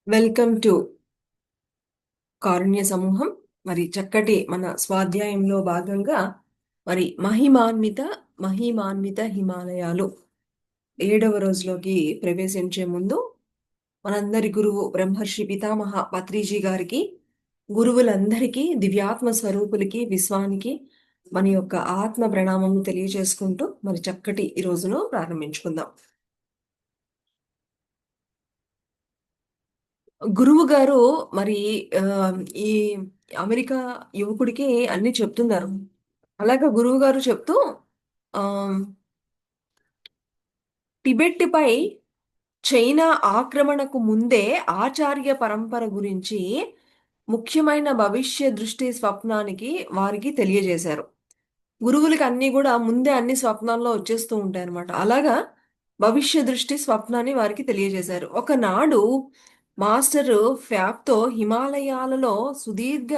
Welcome to కారుణ్య సమూహం. మరి చక్కటి మన స్వాధ్యాయంలో భాగంగా మరి మహిమాన్విత హిమాలయాలు 7వ రోజులోకి ప్రవేశించే ముందు మనందరి గురువు బ్రహ్మర్షి పితామహ పత్రిజీ గారికి, గురువులందరికీ, దివ్యాత్మ స్వరూపులకి, విశ్వానికి మన యొక్క ఆత్మ ప్రణామం తెలియజేసుకుంటూ మరి చక్కటి ఈ రోజును ప్రారంభించుకుందాం. గురువు గారు మరి ఆ, ఈ అమెరికా యువకుడికి అన్ని చెప్తున్నారు. అలాగే గురువు గారు చెప్తూ ఆ టిబెట్ పై చైనా ఆక్రమణకు ముందే ఆచార్య పరంపర గురించి ముఖ్యమైన భవిష్య దృష్టి స్వప్నానికి వారికి తెలియజేశారు. గురువులకి అన్ని కూడా ముందే అన్ని స్వప్నాల్లో వచ్చేస్తూ ఉంటాయి అన్నమాట. అలాగా భవిష్య దృష్టి స్వప్నాన్ని వారికి తెలియజేశారు. ఒకనాడు మాస్టరు ఫ్యాప్తో హిమాలయాలలో సుదీర్ఘ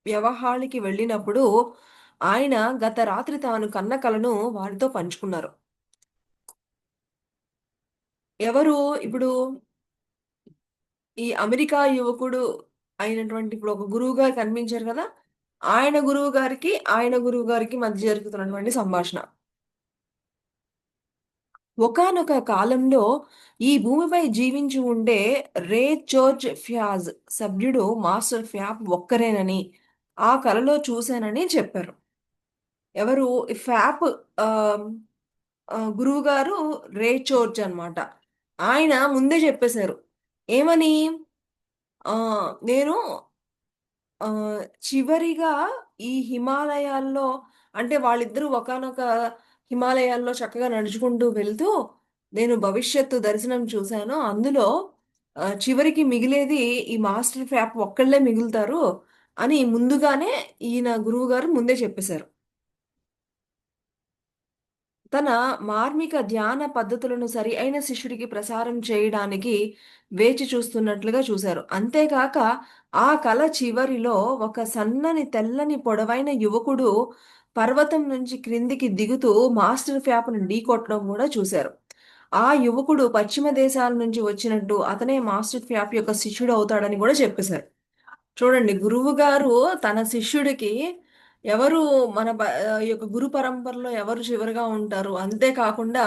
వ్యవహానికి వెళ్ళినప్పుడు ఆయన గత రాత్రి తాను కన్న కలను వారితో పంచుకున్నారు. ఎవరు ఇప్పుడు ఈ అమెరికా యువకుడు అయినటువంటి ఇప్పుడు ఒక గురువు గారు కనిపించారు కదా, ఆయన గురువు గారికి మధ్య జరుగుతున్నటువంటి సంభాషణ. ఒకానొక కాలంలో ఈ భూమిపై జీవించి ఉండే రే జోర్జ్ ఫ్యాజ్ సభ్యుడు మాస్టర్ ఫ్యాప్ ఒక్కరేనని ఆ కలలో చూశానని చెప్పారు. ఎవరు ఈ ఫ్యాప్ ఆ, గురువు గారు రే జోర్జ్ అన్నమాట. ఆయన ముందే చెప్పేశారు. ఏమని? ఆ నేను ఆ చివరిగా ఈ హిమాలయాల్లో, అంటే వాళ్ళిద్దరూ ఒకానొక హిమాలయాల్లో చక్కగా నడుచుకుంటూ వెళ్తూ నేను భవిష్యత్తు దర్శనం చూశాను. అందులో చివరికి మిగిలేది ఈ మాస్టర్ ఫ్యాప్ ఒక్కళ్ళే మిగులుతారు అని ముందుగానే ఈయన గురువు గారు ముందే చెప్పేశారు. తన మార్మిక ధ్యాన పద్ధతులను సరి అయిన శిష్యుడికి ప్రసారం చేయడానికి వేచి చూస్తున్నట్లుగా చూశారు. అంతేకాక ఆ కల చివరిలో ఒక సన్నని తెల్లని పొడవైన యువకుడు పర్వతం నుంచి క్రిందికి దిగుతూ మాస్టర్ ఫ్యాప్ను ఢీకొట్టడం కూడా చూశారు. ఆ యువకుడు పశ్చిమ దేశాల నుంచి వచ్చినట్టు అతనే మాస్టర్ ఫ్యాప్ యొక్క శిష్యుడు అవుతాడని కూడా చెప్పేశారు. చూడండి, గురువు గారు తన శిష్యుడికి ఎవరు ఈ యొక్క గురు పరంపరలో ఎవరు చివరిగా ఉంటారు, అంతేకాకుండా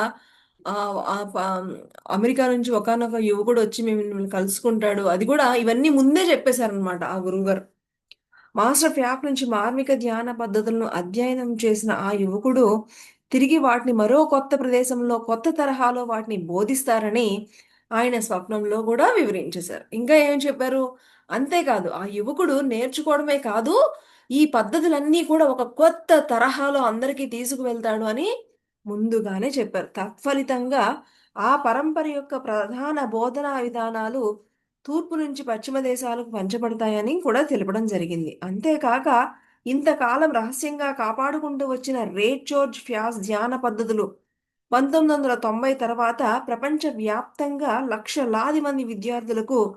ఆ ఆ ప- అమెరికా నుంచి ఒకానొక యువకుడు వచ్చి మిమ్మల్ని కలుసుకుంటాడు, అది కూడా ఇవన్నీ ముందే చెప్పేశారనమాట ఆ గురువు గారు. మాస్టర్ ఫ్యాప్ నుంచి మార్మిక ధ్యాన పద్ధతులను అధ్యయనం చేసిన ఆ యువకుడు తిరిగి వాటిని మరో కొత్త ప్రదేశంలో కొత్త తరహాలో వాటిని బోధిస్తారని ఆయన స్వప్నంలో కూడా వివరించేశారు. ఇంకా ఏం చెప్పారు? అంతేకాదు, ఆ యువకుడు నేర్చుకోవడమే కాదు, ఈ పద్ధతులన్నీ కూడా ఒక కొత్త తరహాలో అందరికీ తీసుకువెళ్తాడు అని ముందుగానే చెప్పారు. తత్ఫలితంగా ఆ పరంపర యొక్క ప్రధాన బోధనా విధానాలు తూర్పు నుంచి పశ్చిమ దేశాలకు పంచబడతాయని కూడా తెలపడం జరిగింది. అంతేకాక ఇంతకాలం రహస్యంగా కాపాడుకుంటూ వచ్చిన రే జోర్జ్ ఫ్యాస్ ధ్యాన పద్ధతులు 1990 తర్వాత ప్రపంచ వ్యాప్తంగా లక్షలాది మంది విద్యార్థులకు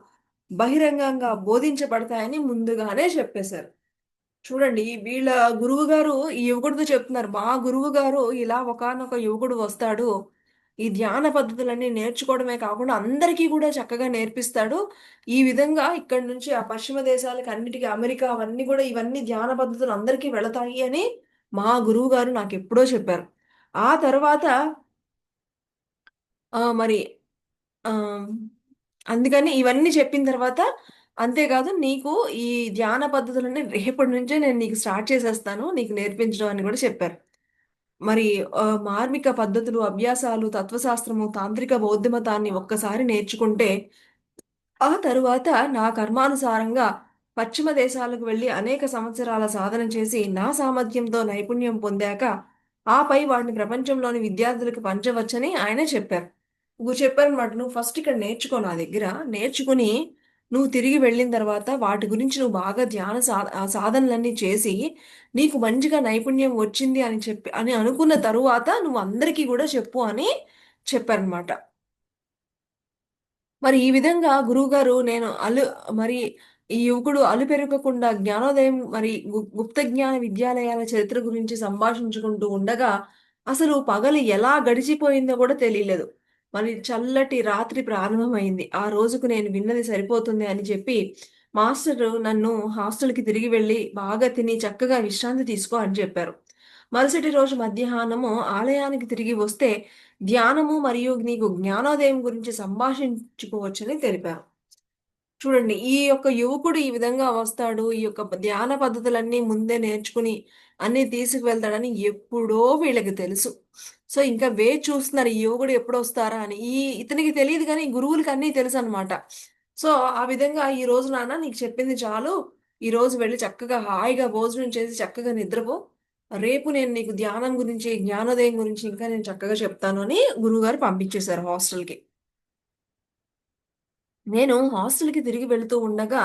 బహిరంగంగా బోధించబడతాయని ముందుగానే చెప్పేశారు. చూడండి, వీళ్ళ గురువు గారు ఈ యువకుడితో చెప్తున్నారు, మా గురువు గారు ఇలా ఒకానొక యువకుడు వస్తాడు, ఈ ధ్యాన పద్ధతులన్నీ నేర్చుకోవడమే కాకుండా అందరికీ కూడా చక్కగా నేర్పిస్తాడు. ఈ విధంగా ఇక్కడి నుంచి ఆ పశ్చిమ దేశాలకి అన్నిటికీ, అమెరికా అవన్నీ కూడా ఇవన్నీ ధ్యాన పద్ధతులు అందరికీ వెళతాయి అని మా గురువు గారు నాకు ఎప్పుడో చెప్పారు. ఆ తర్వాత మరి ఆ అందుకని ఇవన్నీ చెప్పిన తర్వాత, అంతేకాదు నీకు ఈ ధ్యాన పద్ధతులన్నీ రేపటి నుంచే నేను నీకు స్టార్ట్ చేసేస్తాను, నీకు నేర్పించడం అని కూడా చెప్పారు. మరి మార్మిక పద్ధతులు, అభ్యాసాలు, తత్వశాస్త్రము, తాంత్రిక బౌద్ధమతాన్ని ఒక్కసారి నేర్చుకుంటే ఆ తరువాత నా కర్మానుసారంగా పశ్చిమ దేశాలకు వెళ్ళి అనేక సంవత్సరాల సాధన చేసి నా సామర్థ్యంతో నైపుణ్యం పొందాక ఆపై వాటిని ప్రపంచంలోని విద్యార్థులకు పంచవచ్చని ఆయనే చెప్పారు. నువ్వు చెప్పారనమాట, నువ్వు ఫస్ట్ ఇక్కడ నేర్చుకో నా దగ్గర, నేర్చుకుని నువ్వు తిరిగి వెళ్ళిన తర్వాత వాటి గురించి నువ్వు బాగా సాధనలన్నీ చేసి నీకు మంచిగా నైపుణ్యం వచ్చింది అని చెప్పి అని అనుకున్న తరువాత నువ్వు అందరికీ కూడా చెప్పు అని చెప్పారనమాట. మరి ఈ విధంగా గురువుగారు నేను మరి ఈ యువకుడు పెరగకుండా జ్ఞానోదయం మరి గుప్త జ్ఞాన విద్యాలయాల చరిత్ర గురించి సంభాషించుకుంటూ ఉండగా అసలు పగలు ఎలా గడిచిపోయిందో కూడా తెలియలేదు. మరి చల్లటి రాత్రి ప్రారంభమైంది. ఆ రోజుకు నేను విన్నది సరిపోతుంది అని చెప్పి, మాస్టరు నన్ను హాస్టల్‌కి తిరిగి వెళ్ళి, బాగా తిని చక్కగా విశ్రాంతి తీసుకో అని చెప్పారు. మరుసటి రోజు మధ్యాహ్నము ఆలయానికి తిరిగి వస్తే, ధ్యానము మరియు నీకు జ్ఞానోదయం గురించి సంభాషించుకోవచ్చని తెలిపారు. చూడండి. ఈ యొక్క యువకుడు ఈ విధంగా వస్తాడు. ఈ యొక్క ధ్యాన పద్ధతులన్నీ ముందే నేర్చుకుని అన్నీ తీసుకువెళ్తాడని ఎప్పుడో వీళ్ళకి తెలుసు. సో, ఇంకా వేచి చూస్తున్నారు ఈ యువకుడు ఎప్పుడొస్తారా అని. ఇతనికి తెలీదు గానీ గురువులకి అన్నీ తెలుసనమాట. సో, ఆ విధంగా "ఈరోజు నాన్న నీకు చెప్పింది చాలు. ఈరోజు వెళ్లి చక్కగా హాయిగా భోజనం చేసి చక్కగా నిద్రపో. రేపు నేను నీకు ధ్యానం గురించి, జ్ఞానోదయం గురించి ఇంకా నేను చక్కగా చెప్తాను" అని గురువుగారు పంపించేశారు హాస్టల్‌కి. నేను హాస్టల్‌కి తిరిగి వెళుతూ ఉండగా,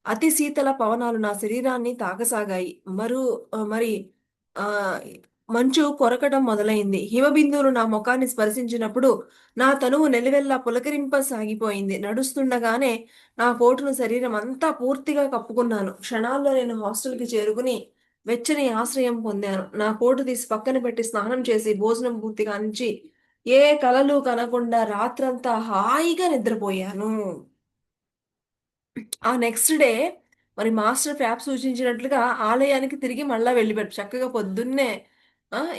అతి శీతల పవనాలు నా శరీరాన్ని తాకసాగాయి. మరి ఆహ్, మంచు కొరకడం మొదలైంది. హిమబిందువులు నా మొఖాన్ని స్పర్శించినప్పుడు, నా తనువు నిలువెల్లా పులకరింపసాగిపోయింది. నడుస్తుండగానే నా కోటును శరీరం అంతా పూర్తిగా కప్పుకున్నాను. క్షణాల్లో నేను హాస్టల్‌కి చేరుకుని, వెచ్చని ఆశ్రయం పొందాను. నా కోటు తీసి పక్కన పెట్టి స్నానం చేసి, భోజనం పూర్తి కానించి, ఏ కలలు కనకుండా రాత్రంతా హాయిగా నిద్రపోయాను. ఆ నెక్స్ట్ డే మరి మాస్టర్ ఫ్యాబ్ సూచించినట్లుగా ఆలయానికి తిరిగి మళ్ళా వెళ్ళిపోయాడు. చక్కగా పొద్దున్నే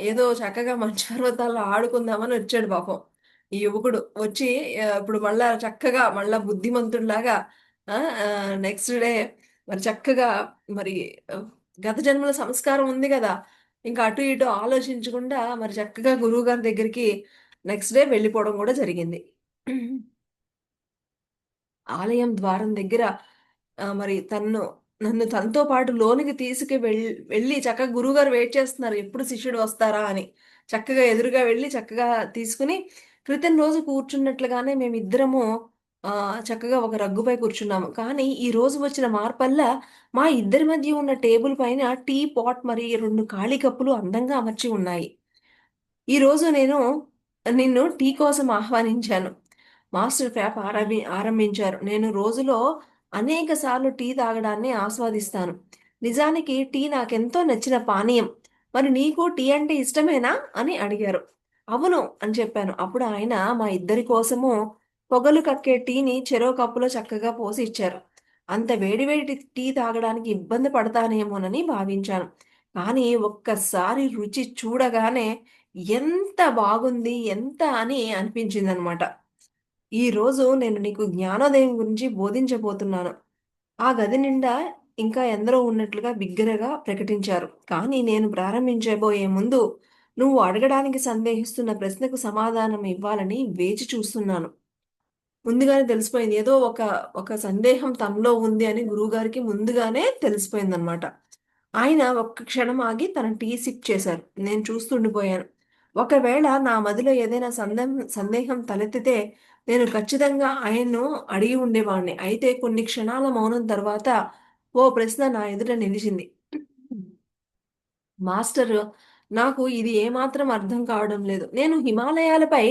ఏదో చక్కగా మంచు పర్వతాల్లో ఆడుకుందామని వచ్చాడు పాపం. ఈ యువకుడు వచ్చి ఇప్పుడు మళ్ళా చక్కగా మళ్ళా బుద్ధిమంతుడిలాగా నెక్స్ట్ డే మరి చక్కగా మరి ఆహ్, గత జన్మల సంస్కారం ఉంది గదా! ఇంకా అటు ఇటు ఆలోచించకుండా మరి చక్కగా గురువుగారి దగ్గరికి నెక్స్ట్ డే వెళ్ళిపోవడం గూడా జరిగింది. ఆలయం ద్వారం దగ్గర మరి నన్ను తనతో పాటు లోనికి వెళ్ళి చక్కగా గురువుగారు వెయిట్ చేస్తున్నారు. ఎప్పుడు శిష్యుడు వస్తారా అని. చక్కగా ఎదురుగా వెళ్లి చక్కగా తీసుకొని క్రితం రోజు కూర్చున్నట్లుగానే మేమిద్దరము చక్కగా ఒక రగ్గుపై కూర్చున్నాము. కానీ ఈ రోజు వచ్చిన మార్పల్లా మా ఇద్దరి మధ్య ఉన్న టేబుల్ పైన టీ పాట్ మరి 2 ఖాళీ కప్పులు అందంగా అమర్చి ఉన్నాయి. ఈరోజు నిన్ను టీ కోసం ఆహ్వానించాను. మాస్టర్ ఫ్యాప్ ఆరంభించారు. నేను రోజులో అనేక సార్లు టీ తాగడాన్ని ఆస్వాదిస్తాను. నిజానికి టీ నాకెంతో నచ్చిన పానీయం. మరి నీకు టీ అంటే ఇష్టమేనా? అని అడిగారు. అవును అని చెప్పాను. అప్పుడు ఆయన మా ఇద్దరి కోసము పొగలు కక్కే టీని చెరో కప్పులో చక్కగా పోసి ఇచ్చారు. అంత వేడి వేడి టీ తాగడానికి ఇబ్బంది పడతానేమోనని భావించాను. కానీ ఒక్కసారి రుచి చూడగానే ఎంత బాగుంది! ఎంత అని అనిపించిందనమాట. ఈరోజు నేను నీకు జ్ఞానోదయం గురించి బోధించబోతున్నాను. ఆ గది నిండా ఇంకా ఎందరో ఉన్నట్లుగా బిగ్గరగా ప్రకటించారు. కానీ నేను ప్రారంభించబోయే ముందు నువ్వు అడగడానికి సందేహిస్తున్న ప్రశ్నకు సమాధానం ఇవ్వాలని వేచి చూస్తున్నాను. ముందుగానే తెలిసిపోయింది. ఏదో ఒక సందేహం తనలో ఉంది అని గురువుగారికి ముందుగానే తెలిసిపోయిందనమాట. ఆయన ఒక్క క్షణం ఆగి తన టీ సిప్ చేశారు. నేను చూస్తుండిపోయాను. ఒకవేళ నా మదిలో ఏదైనా సందేహం తలెత్తితే నేను ఖచ్చితంగా ఆయన్ను అడిగి ఉండేవాడిని. అయితే కొన్ని క్షణాల మౌనం తర్వాత ఓ ప్రశ్న నా ఎదుట నిలిచింది. మాస్టరు, నాకు ఇది ఏమాత్రం అర్థం కావడం లేదు. నేను హిమాలయాలపై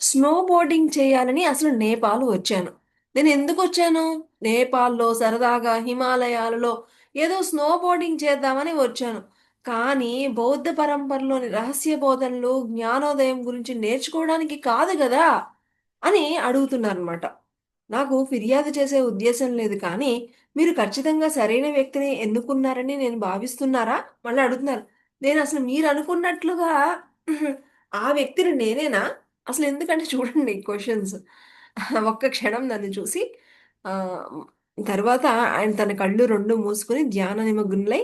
స్నో బోర్డింగ్ చేయాలని అసలు నేపాల్ వచ్చాను. నేనెందుకొచ్చాను? నేపాల్‌లో సరదాగా హిమాలయాలలో ఏదో స్నో బోర్డింగ్ చేద్దామని వచ్చాను. కానీ బౌద్ధ పరంపరలోని రహస్య బోధనలు, జ్ఞానోదయం గురించి నేర్చుకోవడానికి కాదు గదా! అని అడుగుతున్నారనమాట. నాకు ఫిర్యాదు చేసే ఉద్దేశ్యం లేదు కానీ, మీరు ఖచ్చితంగా సరైన వ్యక్తిని ఎన్నుకున్నారని నేను భావిస్తున్నారా? మళ్ళీ అడుగుతున్నారు. నేనసలు మీరనుకున్నట్లుగా ఆ వ్యక్తిని నేనేనా? అసలెందుకంటే చూడండి క్వెషన్స్. ఒక్క క్షణం నన్ను చూసి ఆహ్, తర్వాత ఆయన తన కళ్ళు 2 మూసుకొని ధ్యాన నిమగ్నులై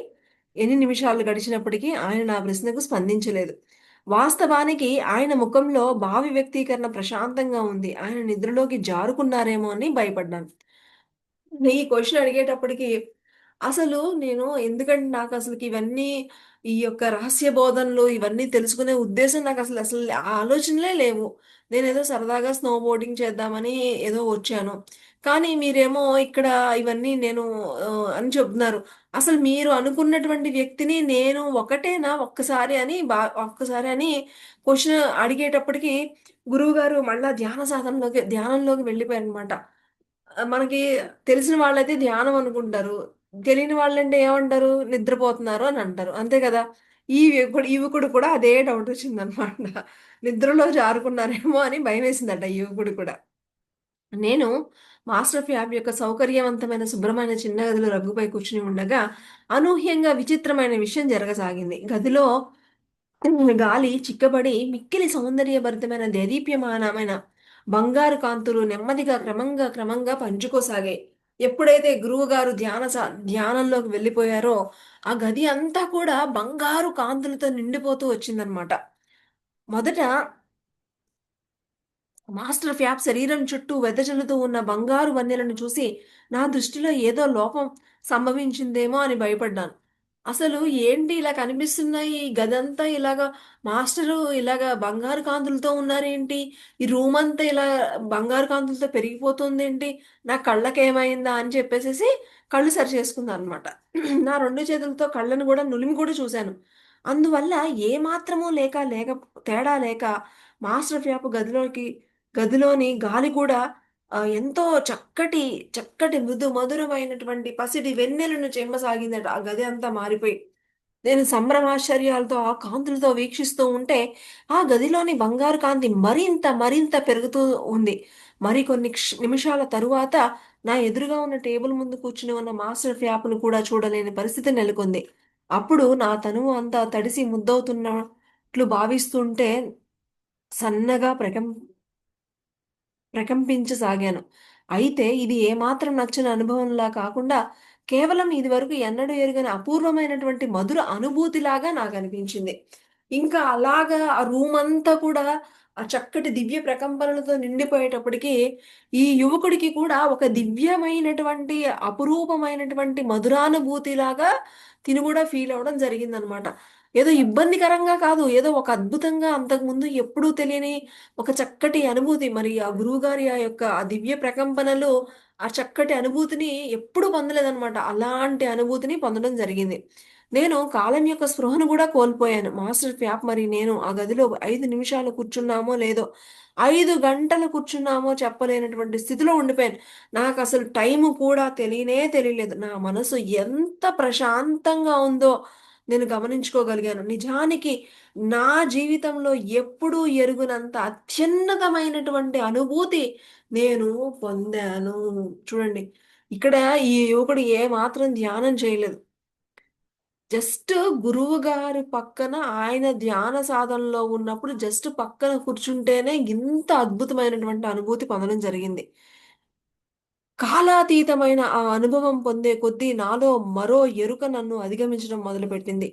ఎన్ని నిమిషాలు గడిచినప్పటికీ ఆయన నా ప్రశ్నకు స్పందించలేదు. వాస్తవానికి ఆయన ముఖంలో భావి వ్యక్తీకరణ ప్రశాంతంగా ఉంది. ఆయన నిద్రలోకి జారుకున్నారేమో అని భయపడ్డాను. ఈ క్వెషన్ అడిగేటప్పటికి అసలు నేను ఎందుకంటే నాకసలకి ఇవన్నీ ఈ యొక్క రహస్య బోధనలు ఇవన్నీ తెలుసుకునే ఉద్దేశం నాకసలు ఆలోచనలే లేవు. నేనేదో సరదాగా స్నో బోర్డింగ్ చేద్దామని ఏదో వచ్చాను. కానీ మీరేమో ఇక్కడ ఇవన్నీ అని చెప్తున్నారు. అసలు మీరు అనుకున్నటువంటి వ్యక్తిని నేను ఒకటేనా ఒక్కసారి అని క్వెషన్ అడిగేటప్పటికి గురువుగారు మళ్ళా ధ్యానంలోకి వెళ్ళిపోయారనమాట. మనకి తెలిసిన వాళ్ళైతే ధ్యానం అనుకుంటారు. తెలియని వాళ్ళంటే ఏమంటారు? నిద్రపోతున్నారు అని అంటారు. అంతే కదా! ఈ యువకుడు కూడా అదే డౌట్ వచ్చిందనమాట. నిద్రలో జారుకున్నారేమో అని భయమేసిందట ఈ యువకుడు కూడా. నేను మాస్టర్ ఆఫ్ యాప్ యొక్క సౌకర్యవంతమైన శుభ్రమైన చిన్న గదిలో రగ్గుపై కూర్చుని ఉండగా అనూహ్యంగా విచిత్రమైన విషయం జరగసాగింది. గదిలో గాలి చిక్కబడి మిక్కిలి సౌందర్యభరితమైన దేదీప్యమానమైన బంగారు కాంతులు నెమ్మదిగా క్రమంగా పంచుకోసాగాయి. ఎప్పుడైతే గురువు గారు ధ్యానంలోకి వెళ్ళిపోయారో ఆ గది అంతా కూడా బంగారు కాంతులతో నిండిపోతూ వచ్చిందనమాట. మొదట మాస్టర్ ఫ్యాప్ శరీరం చుట్టూ వెదజల్లుతూ ఉన్న బంగారు వన్నెలను చూసి నా దృష్టిలో ఏదో లోపం సంభవించిందేమో అని భయపడ్డాను. అసలు ఏంటి ఇలా కనిపిస్తున్నాయి ఈ గదంతా ఇలాగా, మాస్టరు ఇలాగా బంగారు కాంతులతో ఉన్నారేంటి, ఈ రూమ్ అంతా ఇలా బంగారు కాంతులతో పెరిగిపోతుందేంటి, నా కళ్ళకేమైందా అని చెప్పేసేసి కళ్ళు సరి చేసుకున్నాను అనమాట. నా రెండు చేతులతో కళ్ళను కూడా నులిమి కూడా చూశాను. అందువల్ల ఏ మాత్రమూ లేక తేడా లేక మాస్టర్ ఫ్యాప్ గదిలోని గాలి కూడా ఎంతో చక్కటి మధురమైనటువంటి పసిడి వెన్నెలను చెమ్మసాగిందట. ఆ గది అంతా మారిపోయి. నేను సంభ్రమాశ్చర్యాలతో ఆ కాంతులతో వీక్షిస్తూ ఉంటే, ఆ గదిలోని బంగారు కాంతి మరింత పెరుగుతూ ఉంది. మరికొన్ని నిమిషాల తరువాత నా ఎదురుగా ఉన్న టేబుల్ ముందు కూర్చుని ఉన్న మాస్టర్ ఫ్యాప్‌ను కూడా చూడలేని పరిస్థితి నెలకొంది. అప్పుడు నా తనువు అంతా తడిసి ముద్దవుతున్నట్లు భావిస్తుంటే సన్నగా ప్రకంపించసాగాను. అయితే ఇది ఏమాత్రం నచ్చని అనుభవంలా కాకుండా, కేవలం ఇదివరకు ఎన్నడూ ఎరుగని అపూర్వమైనటువంటి మధుర అనుభూతిలాగా నాకనిపించింది. ఇంకా అలాగా ఆ రూమంతా కూడా ఆ చక్కటి దివ్య ప్రకంపనలతో నిండిపోయేటప్పటికి, ఈ యువకుడికి కూడా ఒక దివ్యమైనటువంటి, అపురూపమైనటువంటి మధురానుభూతిలాగా తిను కూడా ఫీలవ్వడం జరిగిందనమాట. ఏదో ఇబ్బందికరంగా కాదు, ఏదో ఒక అద్భుతంగా అంతకుముందు ఎప్పుడూ తెలియని ఒక చక్కటి అనుభూతి. మరి ఆ గురువుగారి ఆ యొక్క ఆ దివ్య ప్రకంపనలో ఆ చక్కటి అనుభూతిని ఎప్పుడు పొందలేదనమాట. అలాంటి అనుభూతిని పొందడం జరిగింది. నేను కాలం యొక్క స్పృహను గూడా కోల్పోయాను. మాస్టర్ ఫ్యాప్ మరి నేను ఆ గదిలో 5 నిమిషాలు కూర్చున్నామో లేదో, 5 గంటలు కూర్చున్నామో చెప్పలేనటువంటి స్థితిలో ఉండిపోయాను. నాకసలు టైము కూడా తెలియలేదు. నా మనసు ఎంత ప్రశాంతంగా ఉందో నేను గమనించుకోగలిగాను. నిజానికి నా జీవితంలో ఎప్పుడూ ఎరుగనంత అత్యున్నతమైనటువంటి అనుభూతి నేను పొందాను. చూడండి. ఇక్కడ ఈ యువకుడు ఏమాత్రం ధ్యానం చేయలేదు. జస్ట్ గురువు గారి పక్కన ఆయన ధ్యాన సాధనలో ఉన్నప్పుడు జస్ట్ పక్కన కూర్చుంటేనే ఇంత అద్భుతమైనటువంటి అనుభూతి పొందడం జరిగింది. కాలాతీతమైన ఆ అనుభవం పొందే కొద్దీ నాలో మరో ఎరుక నన్ను అధిగమించడం మొదలుపెట్టింది.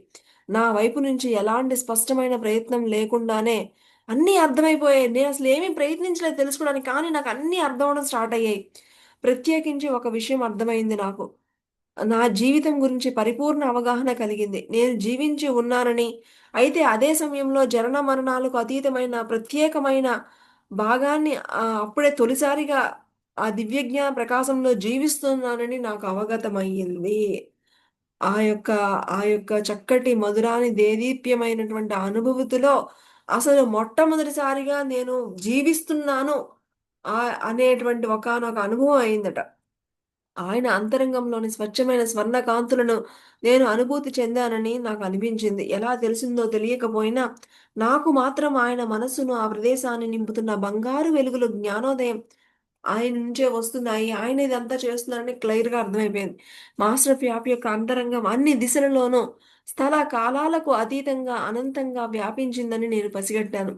నా వైపు నుంచి ఎలాంటి స్పష్టమైన ప్రయత్నం లేకుండానే అన్నీ అర్థమైపోయాయి. నేనసలు ఏమీ ప్రయత్నించలేదు తెలుసుకోవడానికి. కానీ నాకు అన్నీ అర్థం అవ్వడం స్టార్ట్ అయ్యాయి. ప్రత్యేకించి ఒక విషయం అర్థమైంది నాకు. నా జీవితం గురించి పరిపూర్ణ అవగాహన కలిగింది. నేను జీవించి ఉన్నానని, అయితే అదే సమయంలో జనన మరణాలకు అతీతమైన ప్రత్యేకమైన భాగాన్ని అప్పుడే తొలిసారిగా ఆ దివ్యజ్ఞాన ప్రకాశంలో జీవిస్తున్నానని నాకు అవగతమయ్యింది. ఆ యొక్క ఆ యొక్క చక్కటి మధురాని దేదీప్యమైనటువంటి అనుభూతిలో అసలు మొట్టమొదటిసారిగా నేను జీవిస్తున్నాను అనేటువంటి ఒకానొక అనుభవం అయిందట. ఆయన అంతరంగంలోని స్వచ్ఛమైన స్వర్ణ కాంతులను నేను అనుభూతి చెందానని నాకు అనిపించింది. ఎలా తెలిసిందో తెలియకపోయినా నాకు మాత్రం ఆయన మనస్సును ఆ ప్రదేశాన్ని నింపుతున్న బంగారు వెలుగులు జ్ఞానోదయం ఆయన నుంచే వస్తున్నాయి. ఆయన ఇదంతా చేస్తున్నారని క్లియర్‌గా అర్థమైపోయింది. మాస్టర్ ఆఫ్ యాప్ యొక్క అంతరంగం అన్ని దిశలలోనూ స్థల కాలాలకు అతీతంగా అనంతంగా వ్యాపించిందని నేను పసిగట్టాను.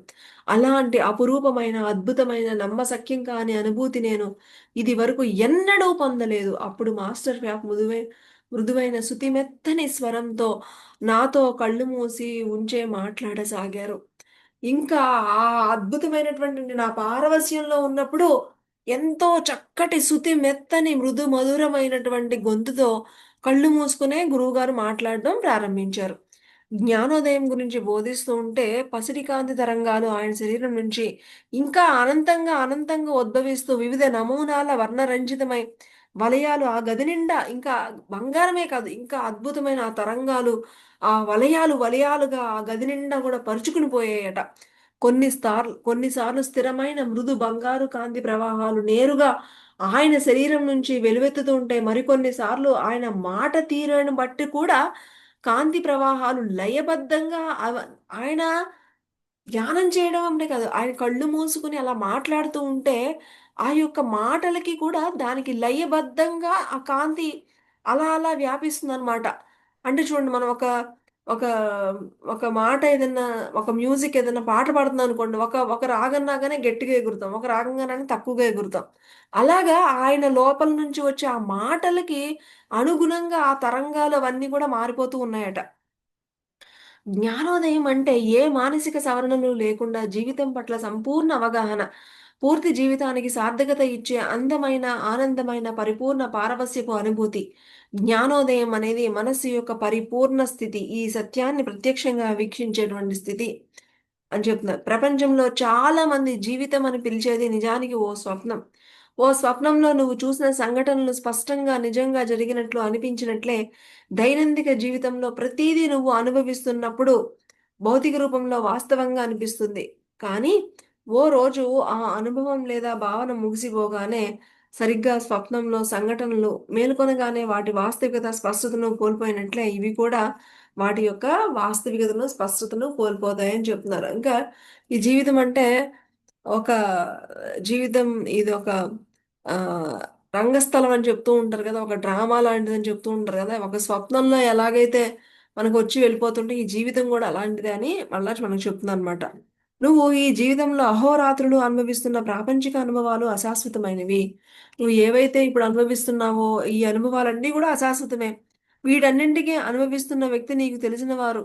అలాంటి అపురూపమైన, అద్భుతమైన, నమ్మశక్యం కాని అనుభూతి నేను ఇదివరకు ఎన్నడూ పొందలేదు. అప్పుడు మాస్టర్ ఫ్యాప్ మృదువైన శుతిమెత్తని స్వరంతో నాతో కళ్ళు మూసి ఉంచే మాట్లాడసాగారు. ఇంకా ఆ అద్భుతమైనటువంటి నా పారవస్యంలో ఉన్నప్పుడు ఎంతో చక్కటి మెత్తని మృదు మధురమైనటువంటి గొంతుతో కళ్ళు మూసుకునే గురువుగారు మాట్లాడడం ప్రారంభించారు. జ్ఞానోదయం గురించి బోధిస్తూ ఉంటే పసిడి కాంతి తరంగాలు ఆయన శరీరం నుంచి ఇంకా అనంతంగా ఉద్భవిస్తూ వివిధ నమూనాల వర్ణరంజితమై వలయాలు ఆ గది నిండా ఇంకా బంగారమే కాదు, ఇంకా అద్భుతమైన ఆ తరంగాలు ఆ వలయాలుగా ఆ గది నిండా కూడా పరుచుకుని పోయాయట. కొన్నిసార్లు స్థిరమైన మృదు బంగారు కాంతి ప్రవాహాలు నేరుగా ఆయన శరీరం నుంచి వెలువెత్తుతూ ఉంటాయి. మరికొన్ని సార్లు ఆయన మాట తీరును బట్టి కూడా కాంతి ప్రవాహాలు లయబద్ధంగా ఆయన ధ్యానం చేయడం అంటే కాదు. ఆయన కళ్ళు మూసుకొని అలా మాట్లాడుతూ ఉంటే, ఆ యొక్క మాటలకి కూడా దానికి లయబద్ధంగా ఆ కాంతి అలా అలా వ్యాపిస్తుందనమాట. అంటే చూడండి మనం ఒక ఒక మాట ఏదన్నా ఒక మ్యూజిక్ ఏదన్నా పాట పాడుతున్నామనుకోండి. ఒక ఒక రాగం రాగానే గట్టిగా ఎగురుతాం. ఒక రాగం రాగానే తక్కువగా ఎగురుతాం. అలాగా ఆయన లోపల నుంచి వచ్చే ఆ మాటలకి అనుగుణంగా ఆ తరంగాలు అవన్నీ కూడా మారిపోతూ ఉన్నాయట. జ్ఞానోదయం అంటే ఏ మానసిక సవరణలు లేకుండా జీవితం పట్ల సంపూర్ణ అవగాహన, పూర్తి జీవితానికి సార్థకత ఇచ్చే అందమైన, ఆనందమైన, పరిపూర్ణ పారవస్యపు అనుభూతి. జ్ఞానోదయం అనేది మనస్సు యొక్క పరిపూర్ణ స్థితి. ఈ సత్యాన్ని ప్రత్యక్షంగా వీక్షించేటువంటి స్థితి అని చెప్తున్నారు. ప్రపంచంలో చాలా మంది జీవితం అని పిలిచేది నిజానికి ఓ స్వప్నం. ఓ స్వప్నంలో నువ్వు చూసిన సంఘటనలు స్పష్టంగా నిజంగా జరిగినట్లు అనిపించినట్లే దైనందిక జీవితంలో ప్రతీదీ నువ్వు అనుభవిస్తున్నప్పుడు భౌతిక రూపంలో వాస్తవంగా అనిపిస్తుంది. కానీ ఓ రోజు ఆ అనుభవం లేదా భావన ముగిసిపోగానే సరిగ్గా స్వప్నంలో సంఘటనలు మేల్కొనగానే వాటి వాస్తవికత స్పష్టతను కోల్పోయినట్లే ఇవి కూడా వాటి యొక్క వాస్తవికతను స్పష్టతను కోల్పోతాయని చెప్తున్నారు. ఇంకా ఈ జీవితం అంటే ఒక జీవితం ఇది ఒక ఆహ్, రంగస్థలం అని చెప్తూ ఉంటారు కదా! ఒక డ్రామా లాంటిదని చెప్తూ ఉంటారు కదా! ఒక స్వప్నంలో ఎలాగైతే మనకొచ్చి వెళ్ళిపోతుంటే ఈ జీవితం కూడా అలాంటిదే అని మళ్ళా మనకు చెప్తుందనమాట. నువ్వు ఈ జీవితంలో అహోరాత్రులు అనుభవిస్తున్న ప్రాపంచిక అనుభవాలు అశాశ్వతమైనవి. నువ్వు ఏవైతే ఇప్పుడు అనుభవిస్తున్నావో ఈ అనుభవాలన్నీ కూడా అశాశ్వతమే. వీటన్నింటికి అనుభవిస్తున్న వ్యక్తి నీకు తెలిసిన వారు.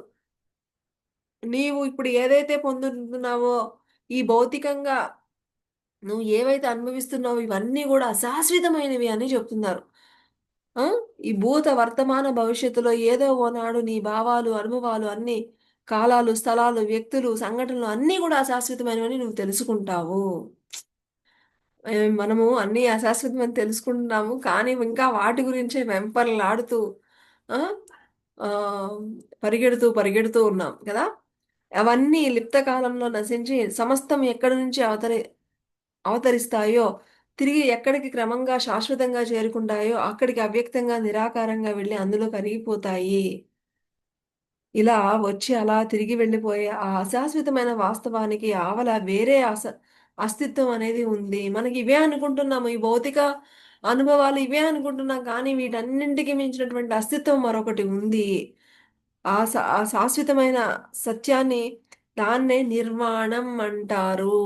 నీవు ఇప్పుడు ఏదైతే పొందుతున్నావో ఈ భౌతికంగా నువ్వు ఏవైతే అనుభవిస్తున్నావో ఇవన్నీ గూడా అశాశ్వతమైనవి అని చెప్తున్నారు. ఆ! ఈ భూత, వర్తమాన, భవిష్యత్తులో ఏదో ఓనాడు నీ భావాలు, అనుభవాలు అన్నీ కాలాలు, స్థలాలు, వ్యక్తులు, సంఘటనలు అన్నీ గూడా అశాశ్వతమైనవని నువ్వు తెలుసుకుంటావు. మనము అన్నీ అశాశ్వతమని తెలుసుకుంటున్నాము. కానీ ఇంకా వాటి గురించే వెంపర్లాడుతూ ఆ! ఆహ్, పరిగెడుతూ ఉన్నాం కదా! అవన్నీ లిప్త కాలంలో నశించి సమస్తం ఎక్కడి నుంచి అవతరిస్తాయో, తిరిగి ఎక్కడికి క్రమంగా శాశ్వతంగా చేరుకుంటాయో, అక్కడికి అవ్యక్తంగా, నిరాకారంగా వెళ్లి అందులో కరిగిపోతాయి. ఇలా వచ్చి అలా తిరిగి వెళ్ళిపోయే ఆ అశాశ్వతమైన వాస్తవానికి ఆవల వేరే అస్తిత్వం అనేది ఉంది. మనకి ఇవే అనుకుంటున్నాము. ఈ భౌతిక అనుభవాలు ఇవే అనుకుంటున్నాం. కానీ వీటన్నింటికి మించినటువంటి అస్తిత్వం మరొకటి ఉంది. ఆ శాశ్వతమైన సత్యాన్ని దాన్నే నిర్వాణం అంటారు.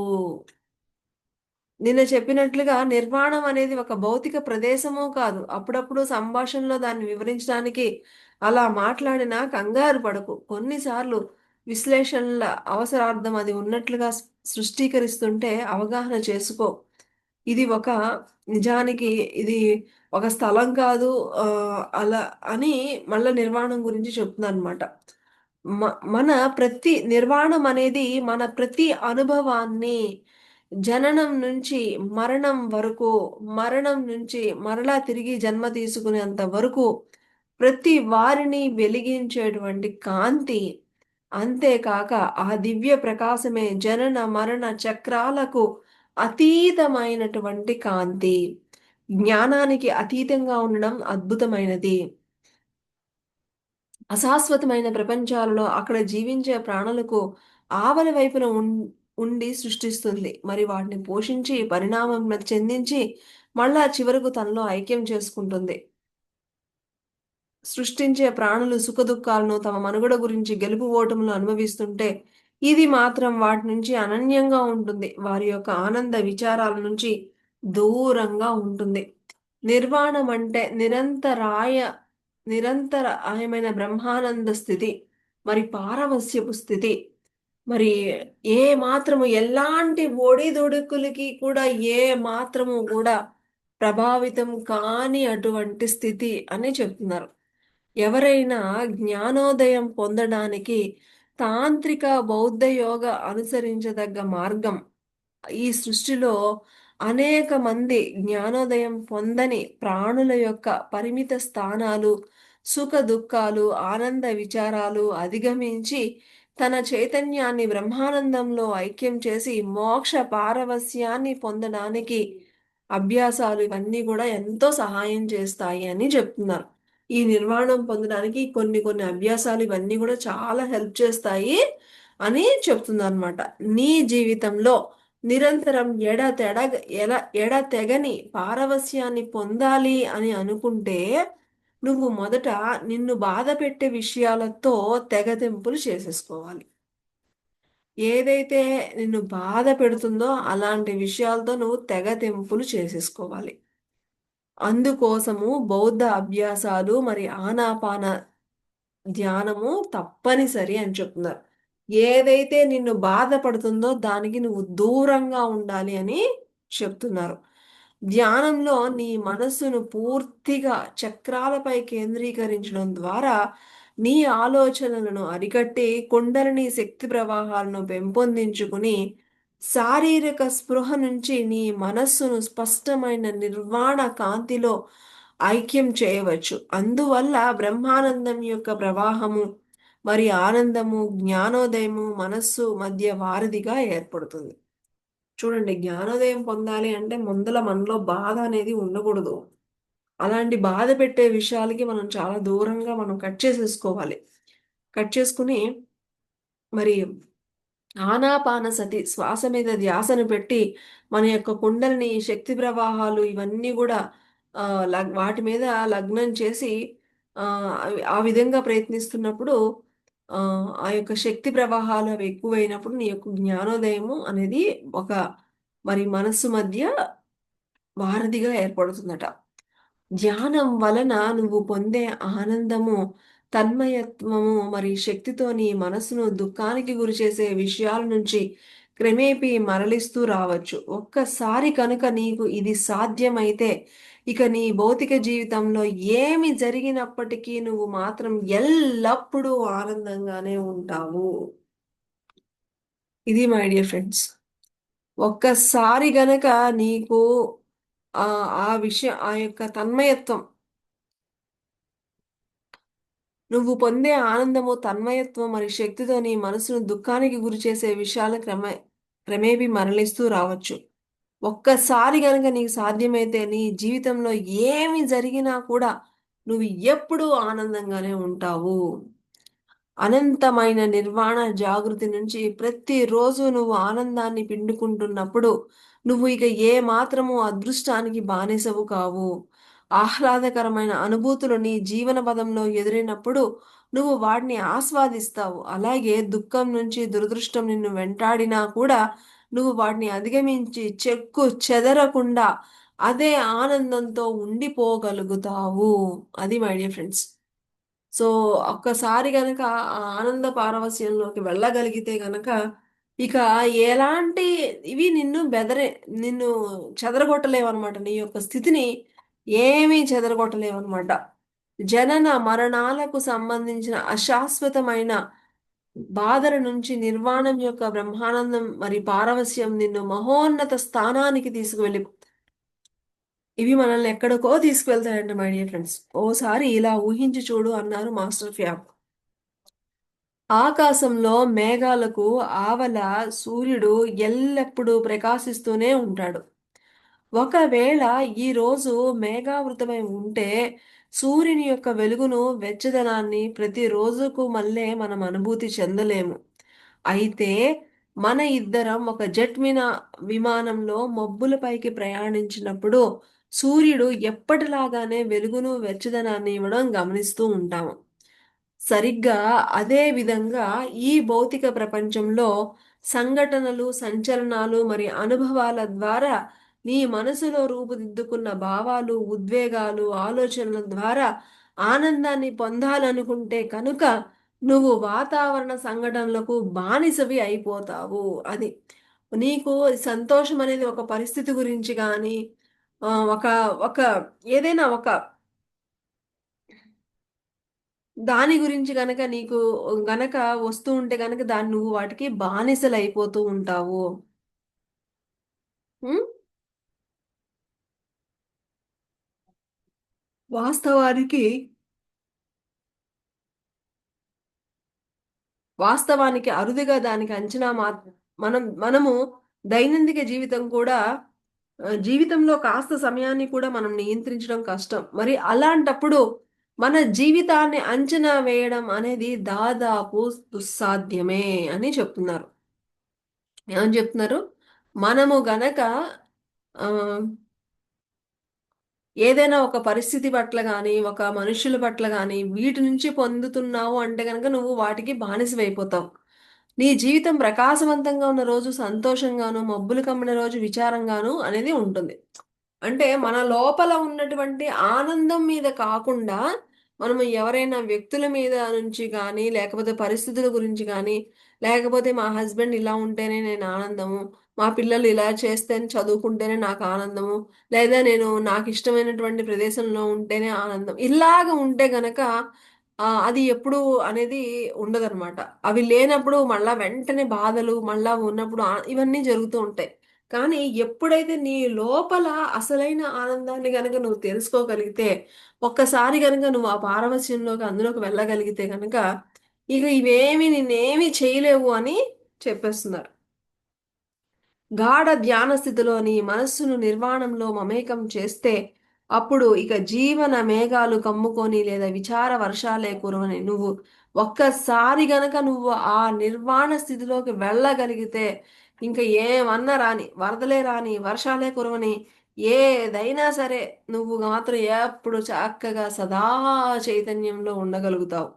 నిన్న చెప్పినట్లుగా నిర్వాణం అనేది ఒక భౌతిక ప్రదేశము కాదు. అప్పుడప్పుడు సంభాషణలో దాన్ని వివరించడానికి అలా మాట్లాడినా కంగారు పడకు. కొన్నిసార్లు విశ్లేషణల అవసరార్థం అది ఉన్నట్లుగా సృష్టీకరిస్తుంటే అవగాహన చేసుకో. ఇది ఒక నిజానికి ఇది ఒక స్థలం కాదు అలా అని మళ్ళా నిర్వాణం గురించి చెప్తుందనమాట. మ మన ప్రతి నిర్వాణం అనేది మన ప్రతి అనుభవాన్ని జననం నుంచి మరణం వరకు, మరణం నుంచి మరలా తిరిగి జన్మ తీసుకునేంత వరకు ప్రతి వారిని వెలిగించేటువంటి కాంతి. అంతేకాక ఆ దివ్య ప్రకాశమే జనన, మరణ చక్రాలకు అతీతమైనటువంటి కాంతి. జ్ఞానానికి అతీతంగా ఉండడం అద్భుతమైనది. అశాశ్వతమైన ప్రపంచాలలో అక్కడ జీవించే ప్రాణులకు ఆవలి వైపున ఉండి సృష్టిస్తుంది. మరి వాటిని పోషించి, పరిణామం చెందించి, మళ్ళా చివరకు తనలో ఐక్యం చేసుకుంటుంది. సృష్టించే ప్రాణులు సుఖదుఖాలను తమ మనుగడ గురించి గెలుపు ఓటములు అనుభవిస్తుంటే, ఇది మాత్రం వాటి నుంచి అనన్యంగా ఉంటుంది. వారి యొక్క ఆనంద విచారాల నుంచి దూరంగా ఉంటుంది. నిర్వాణం అంటే నిరంతరాయమైన బ్రహ్మానంద స్థితి. మరి పారవస్యపు స్థితి. మరి ఏ మాత్రము ఎలాంటి ఒడిదుడుకులకి కూడా ఏ మాత్రము కూడా ప్రభావితం కాని అటువంటి స్థితి అని చెప్తున్నారు. ఎవరైనా జ్ఞానోదయం పొందడానికి తాంత్రిక బౌద్ధ యోగ అనుసరించదగ్గ మార్గం. ఈ సృష్టిలో అనేక మంది జ్ఞానోదయం పొందని ప్రాణుల యొక్క పరిమిత స్థానాలు, సుఖ దుఃఖాలు, ఆనంద విచారాలు అధిగమించి తన చైతన్యాన్ని బ్రహ్మానందంలో ఐక్యం చేసి మోక్ష పారవస్యాన్ని పొందడానికి అభ్యాసాలు ఇవన్నీ కూడా ఎంతో సహాయం చేస్తాయి అని చెప్తున్నారు. ఈ నిర్వాణం పొందడానికి కొన్ని కొన్ని అభ్యాసాలు ఇవన్నీ కూడా చాలా హెల్ప్ చేస్తాయి అని చెప్తుందన్నమాట. నీ జీవితంలో నిరంతరం ఎడతెగని పారవస్యాన్ని పొందాలి అని అనుకుంటే నువ్వు మొదట నిన్ను బాధ పెట్టే విషయాలతో తెగతెంపులు చేసేసుకోవాలి. ఏదైతే నిన్ను బాధ పెడుతుందో అలాంటి విషయాలతో నువ్వు తెగతెంపులు చేసేసుకోవాలి. అందుకోసము బౌద్ధ అభ్యాసాలు మరి ఆనాపాన ధ్యానము తప్పనిసరి అని చెప్తున్నారు. ఏదైతే నిన్ను బాధపడుతుందో దానికి నువ్వు దూరంగా ఉండాలి అని చెప్తున్నారు. ధ్యానంలో నీ మనస్సును పూర్తిగా చక్రాలపై కేంద్రీకరించడం ద్వారా నీ ఆలోచనలను అరికట్టి కుండలిని శక్తి ప్రవాహాలను పెంపొందించుకుని శారీరక స్పృహ నుంచి నీ మనస్సును స్పష్టమైన నిర్వాణ కాంతిలో ఐక్యం చేయవచ్చు. అందువల్ల బ్రహ్మానందం యొక్క ప్రవాహము మరి ఆనందము జ్ఞానోదయము మనస్సు మధ్య వారధిగా ఏర్పడుతుంది. చూడండి, జ్ఞానోదయం పొందాలి అంటే ముందల మనలో బాధ అనేది ఉండకూడదు. అలాంటి బాధ పెట్టే విషయాలకి మనం చాలా దూరంగా మనం కట్ చేసేసుకోవాలి. కట్ చేసుకుని మరి ఆనాపానసతి శ్వాస మీద ధ్యాసను పెట్టి మన యొక్క కుండలిని శక్తి ప్రవాహాలు ఇవన్నీ కూడా వాటి మీద లగ్నం చేసి ఆ విధంగా ప్రయత్నిస్తున్నప్పుడు ఆ యొక్క శక్తి ప్రవాహాలు అవి ఎక్కువైనప్పుడు నీ యొక్క జ్ఞానోదయము అనేది ఒక మరి మనస్సు మధ్య వారధిగా ఏర్పడుతుందట. ధ్యానం వలన నువ్వు పొందే ఆనందము, తన్మయత్వము మరి శక్తితో నీ మనసును దుఃఖానికి గురిచేసే విషయాల నుంచి క్రమేపీ మరలిస్తూ రావచ్చు. ఒక్కసారి కనుక నీకు ఇది సాధ్యమైతే ఇక నీ భౌతిక జీవితంలో ఏమి జరిగినప్పటికీ నువ్వు మాత్రం ఎల్లప్పుడూ ఆనందంగానే ఉంటావు. ఇది మై డియర్ ఫ్రెండ్స్. ఒక్కసారి గనక నీకు ఆ విషయం ఆ యొక్క తన్మయత్వం నువ్వు పొందే ఆనందము, తన్మయత్వం మరి శక్తితో నీ మనసును దుఃఖానికి గురి చేసే విషయాలు క్రమేపీ మరలిస్తూ రావచ్చు. ఒక్కసారి గనక నీకు సాధ్యమైతే నీ జీవితంలో ఏమి జరిగినా కూడా నువ్వు ఎప్పుడూ ఆనందంగానే ఉంటావు. అనంతమైన నిర్వాణ జాగృతి నుంచి ప్రతిరోజు నువ్వు ఆనందాన్ని పిండుకుంటున్నప్పుడు నువ్వు ఇక ఏ మాత్రము అదృష్టానికి బానిసవు కావు. ఆహ్లాదకరమైన అనుభూతులు నీ జీవన పదంలో ఎదురైనప్పుడు నువ్వు వాటిని ఆస్వాదిస్తావు. అలాగే దుఃఖం నుంచి దురదృష్టం నిన్ను వెంటాడినా కూడా నువ్వు వాటిని అధిగమించి చెక్కు చెదరకుండా అదే ఆనందంతో ఉండిపోగలుగుతావు. అది మై డియర్ ఫ్రెండ్స్. సో ఒక్కసారి గనక ఆ ఆనంద పారవస్యంలోకి వెళ్ళగలిగితే గనక ఇక ఎలాంటి ఇవి నిన్ను చెదరగొట్టలేవన్నమాట. నీ యొక్క స్థితిని ఏమీ చెదరగొట్టలేవన్నమాట. జనన మరణాలకు సంబంధించిన అశాశ్వతమైన బాధల నుంచి నిర్వాణం యొక్క బ్రహ్మానందం మరి పారవస్యం నిన్ను మహోన్నత స్థానానికి తీసుకువెళ్ళి ఇవి మనల్ని ఎక్కడికో తీసుకువెళ్తాయంట మై డియర్ ఫ్రెండ్స్. ఓసారి ఇలా ఊహించి చూడు అన్నారు మాస్టర్ ఫ్యాబ్. ఆకాశంలో మేఘాలకు ఆవల సూర్యుడు ఎల్లప్పుడూ ప్రకాశిస్తూనే ఉంటాడు. ఒకవేళ ఈ రోజు మేఘావృతమై ఉంటే సూర్యుని యొక్క వెలుగును వెచ్చదనాన్ని ప్రతి రోజుకు మళ్ళీ మనం అనుభూతి చెందలేము. అయితే మన ఇద్దరం ఒక విమానంలో మబ్బులపైకి ప్రయాణించినప్పుడు సూర్యుడు ఎప్పటిలాగానే వెలుగును వెచ్చదనాన్ని ఇవ్వడం గమనిస్తూ ఉంటాము. సరిగ్గా అదే విధంగా ఈ భౌతిక ప్రపంచంలో సంఘటనలు, సంచలనాలు మరి అనుభవాల ద్వారా నీ మనసులో రూపుదిద్దుకున్న భావాలు, ఉద్వేగాలు, ఆలోచనల ద్వారా ఆనందాన్ని పొందాలనుకుంటే కనుక నువ్వు వాతావరణ సంఘటనలకు బానిసవి అయిపోతావు. అది నీకు సంతోషం అనేది ఒక పరిస్థితి గురించి కానీ ఒక ఒక ఏదైనా ఒక దాని గురించి గనక నీకు గనక వస్తూ ఉంటే గనక దాన్ని నువ్వు వాటికి బానిసలైపోతూ ఉంటావు. ఉం? వాస్తవానికి వాస్తవానికి అరుదుగా దానికి అంచనా మనము దైనందిక జీవితం కూడా జీవితంలో కాస్త సమయాన్ని కూడా మనం నియంత్రించడం కష్టం. మరి అలాంటప్పుడు మన జీవితాన్ని అంచనా వేయడం అనేది దాదాపు దుస్సాధ్యమే అని చెప్తున్నారు. ఏమని చెప్తున్నారు? మనము గనక ఆ, ఏదైనా ఒక పరిస్థితి పట్ల గాని, ఒక మనుషుల పట్ల గాని, వీటి నుంచి పొందుతున్నావు అంటే గనక నువ్వు వాటికి బానిసవైపోతావు. నీ జీవితం ప్రకాశవంతంగా ఉన్న రోజు సంతోషంగాను, మబ్బులు కమ్మిన రోజు విచారంగాను అనేది ఉంటుంది. అంటే మన లోపల ఉన్నటువంటి ఆనందం మీద కాకుండా, మనము ఎవరైనా వ్యక్తుల మీద నుంచి గానీ, లేకపోతే పరిస్థితుల గురించి గానీ, లేకపోతే మా హస్బెండ్ ఇలా ఉంటేనే నేను ఆనందము, మా పిల్లలు ఇలా చేస్తేనే చదువుకుంటేనే నాకు ఆనందము, లేదా నేను నాకిష్టమైనటువంటి ప్రదేశంలో ఉంటేనే ఆనందం. ఇలాగ ఉంటే గనక అది ఎప్పుడు అనేది ఉండదనమాట. అవి లేనప్పుడు మళ్ళా వెంటనే బాధలు, మళ్ళా ఉన్నప్పుడు ఇవన్నీ జరుగుతూ ఉంటాయి. కానీ ఎప్పుడైతే నీ లోపల అసలైన ఆనందాన్ని గనక నువ్వు తెలుసుకోగలిగితే, ఒక్కసారి గనక నువ్వు ఆ పారవస్యంలోకి అందులోకి వెళ్ళగలిగితే గనక, ఇక ఇవేమి నిన్నేమి చేయలేవు అని చెప్పేస్తున్నారు. గాఢ ధ్యాన స్థితిలోని మనస్సును నిర్వాణంలో మమేకం చేస్తే అప్పుడు ఇక జీవన మేఘాలు కమ్ముకొని లేదా విచార వర్షాలే కురవని నువ్వు ఒక్కసారి గనక నువ్వు ఆ నిర్వాణ స్థితిలోకి వెళ్ళగలిగితే ఇంకా ఏమన్నా రాని వరదలే రాని వర్షాలే కురవని ఏదైనా సరే నువ్వు మాత్రం ఎప్పుడు చక్కగా సదా చైతన్యంలో ఉండగలుగుతావు.